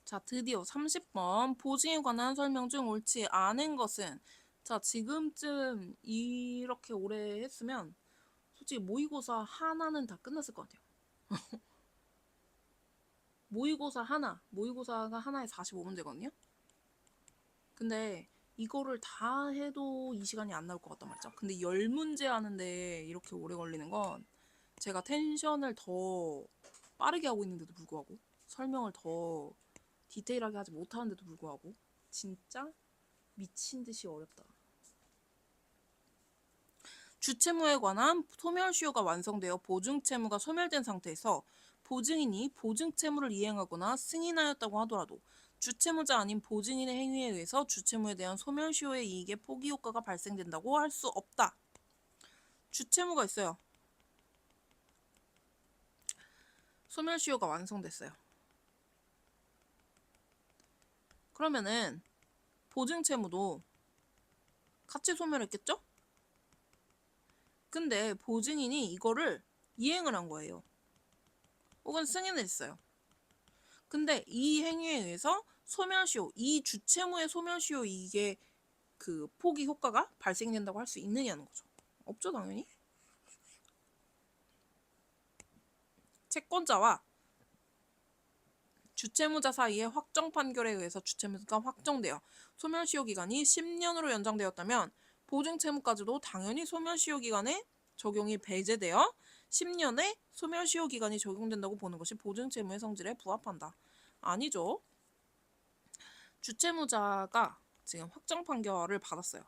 자, 드디어 30번 보증에 관한 설명 중 옳지 않은 것은, 자, 지금쯤 이렇게 오래 했으면 솔직히 모의고사 하나는 다 끝났을 것 같아요. 모의고사가 하나에 45문제거든요. 근데 이거를 다 해도 이 시간이 안 나올 것 같단 말이죠. 근데 10문제 하는데 이렇게 오래 걸리는 건 제가 텐션을 더 빠르게 하고 있는데도 불구하고, 설명을 더 디테일하게 하지 못하는데도 불구하고 진짜 미친 듯이 어렵다. 주채무에 관한 소멸시효가 완성되어 보증채무가 소멸된 상태에서 보증인이 보증채무를 이행하거나 승인하였다고 하더라도 주채무자 아닌 보증인의 행위에 의해서 주채무에 대한 소멸시효의 이익의 포기효과가 발생된다고 할 수 없다. 주채무가 있어요. 소멸시효가 완성됐어요. 그러면은 보증채무도 같이 소멸했겠죠? 근데 보증인이 이거를 이행을 한 거예요. 혹은 승인을 했어요. 근데 이 행위에 의해서 소멸시효, 이 주채무의 소멸시효 이게 그 포기 효과가 발생된다고 할 수 있느냐는 거죠. 없죠, 당연히. 채권자와 주채무자 사이의 확정 판결에 의해서 주채무가 확정되어 소멸시효 기간이 10년으로 연장되었다면 보증채무까지도 당연히 소멸시효 기간에 적용이 배제되어 10년의 소멸시효 기간이 적용된다고 보는 것이 보증채무의 성질에 부합한다. 아니죠. 주채무자가 지금 확정 판결을 받았어요.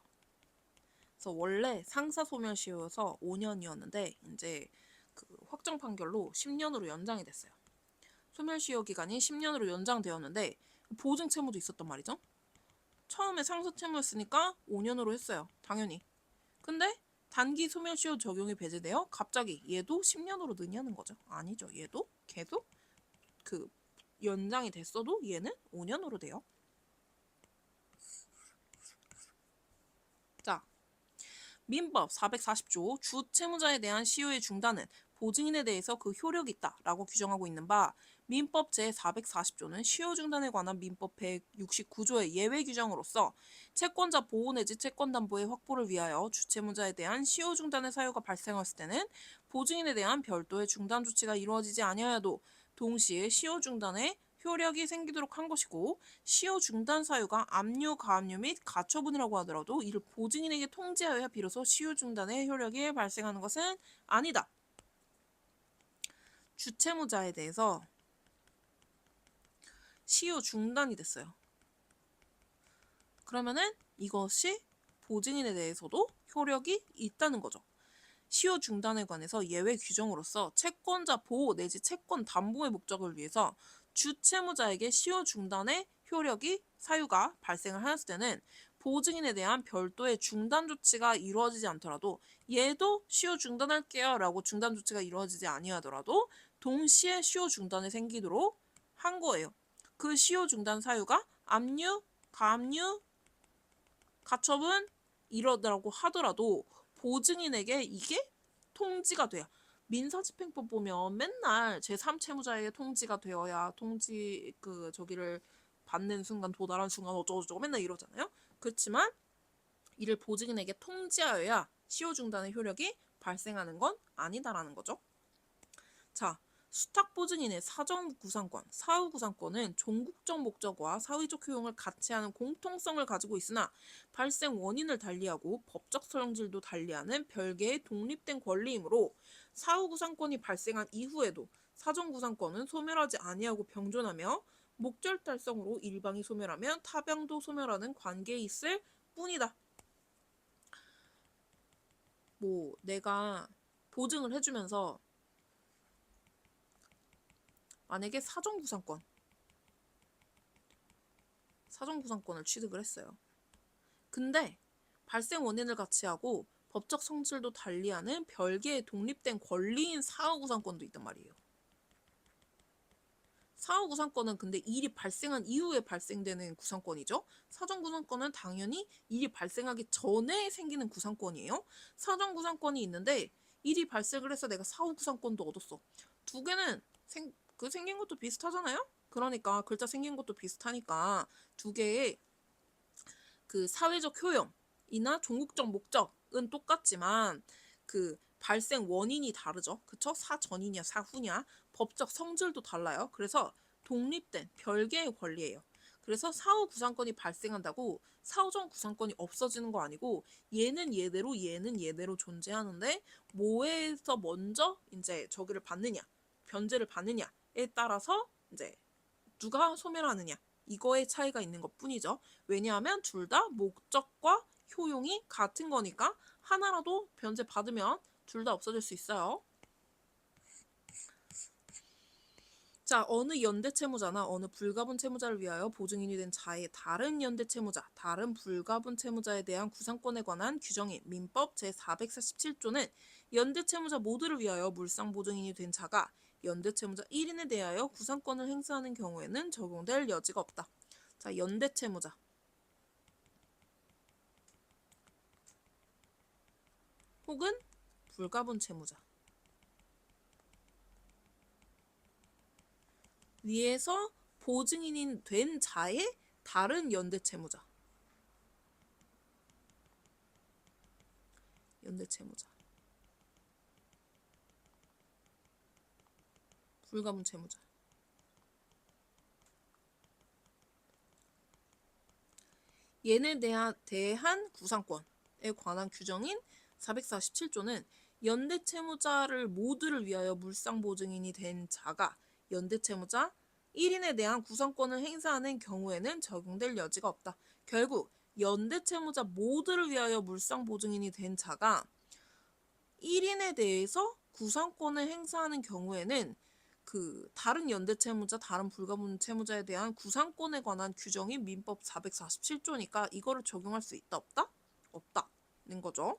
그래서 원래 상사 소멸시효여서 5년이었는데 이제 그 확정 판결로 10년으로 연장이 됐어요. 소멸시효 기간이 10년으로 연장되었는데 보증 채무도 있었단 말이죠. 처음에 상사 채무였으니까 5년으로 했어요. 당연히. 근데 단기 소멸시효 적용이 배제되어 갑자기 얘도 10년으로 느냐는 거죠. 아니죠. 얘도 계속 그 연장이 됐어도 얘는 5년으로 돼요. 자, 민법 440조 주채무자에 대한 시효의 중단은 보증인에 대해서 그 효력이 있다라고 규정하고 있는 바 민법 제440조는 시효 중단에 관한 민법 169조의 예외 규정으로서 채권자 보호 내지 채권 담보의 확보를 위하여 주채무자에 대한 시효 중단의 사유가 발생했을 때는 보증인에 대한 별도의 중단 조치가 이루어지지 아니하여도 동시에 시효 중단의 효력이 생기도록 한 것이고 시효 중단 사유가 압류, 가압류 및 가처분이라고 하더라도 이를 보증인에게 통지하여야 비로소 시효 중단의 효력이 발생하는 것은 아니다. 주채무자에 대해서 시효 중단이 됐어요. 그러면은 이것이 보증인에 대해서도 효력이 있다는 거죠. 시효 중단에 관해서 예외 규정으로서 채권자 보호 내지 채권 담보의 목적을 위해서 주채무자에게 시효 중단의 효력이 사유가 발생을 하였을 때는 보증인에 대한 별도의 중단 조치가 이루어지지 않더라도 얘도 시효 중단할게요 라고 중단 조치가 이루어지지 아니하더라도 동시에 시효 중단이 생기도록 한 거예요. 그 시효 중단 사유가 압류, 가압류, 가처분 이러더라고 하더라도 보증인에게 이게 통지가 돼요. 민사집행법 보면 맨날 제3채무자에게 통지가 되어야 통지 저기를 받는 순간 도달한 순간 어쩌고저쩌고 맨날 이러잖아요. 그렇지만 이를 보증인에게 통지하여야 시효 중단의 효력이 발생하는 건 아니다라는 거죠. 자, 수탁보증인의 사전구상권, 사후구상권은 종국적 목적과 사회적 효용을 같이 하는 공통성을 가지고 있으나 발생 원인을 달리하고 법적 성질도 달리하는 별개의 독립된 권리이므로 사후구상권이 발생한 이후에도 사전구상권은 소멸하지 아니하고 병존하며 목적 달성으로 일방이 소멸하면 타방도 소멸하는 관계에 있을 뿐이다. 뭐 내가 보증을 해주면서 만약에 사전구상권을 취득을 했어요. 근데 발생 원인을 같이 하고 법적 성질도 달리하는 별개의 독립된 권리인 사후구상권도 있단 말이에요. 사후 구상권은 근데 일이 발생한 이후에 발생되는 구상권이죠. 사전 구상권은 당연히 일이 발생하기 전에 생기는 구상권이에요. 사전 구상권이 있는데 일이 발생을 해서 내가 사후 구상권도 얻었어. 두 개는 생긴 것도 비슷하잖아요? 그러니까 글자 생긴 것도 비슷하니까 두 개의 그 사회적 효용이나 종국적 목적은 똑같지만 그 발생 원인이 다르죠. 그쵸? 사전이냐 사후냐 법적 성질도 달라요. 그래서 독립된 별개의 권리예요. 그래서 사후 구상권이 발생한다고 사후전 구상권이 없어지는 거 아니고 얘는 얘대로 얘는 얘대로 존재하는데 뭐에서 먼저 이제 저기를 받느냐 변제를 받느냐에 따라서 이제 누가 소멸하느냐 이거의 차이가 있는 것 뿐이죠. 왜냐하면 둘 다 목적과 효용이 같은 거니까 하나라도 변제 받으면 둘 다 없어질 수 있어요. 자, 어느 연대채무자나 어느 불가분 채무자를 위하여 보증인이 된 자의 다른 연대채무자, 다른 불가분 채무자에 대한 구상권에 관한 규정인 민법 제447조는 연대채무자 모두를 위하여 물상보증인이 된 자가 연대채무자 1인에 대하여 구상권을 행사하는 경우에는 적용될 여지가 없다. 자, 연대채무자. 혹은 불가분 채무자. 위에서 보증인이 된 자의 다른 연대채무자. 연대채무자. 불가분 채무자. 얘네 대한 구상권에 관한 규정인 447조는 연대채무자를 모두를 위하여 물상보증인이 된 자가 연대채무자 1인에 대한 구상권을 행사하는 경우에는 적용될 여지가 없다. 결국 연대채무자 모두를 위하여 물상보증인이 된 자가 1인에 대해서 구상권을 행사하는 경우에는 그 다른 연대채무자, 다른 불가분 채무자에 대한 구상권에 관한 규정이 민법 447조니까 이거를 적용할 수 있다 없다? 없다는 거죠.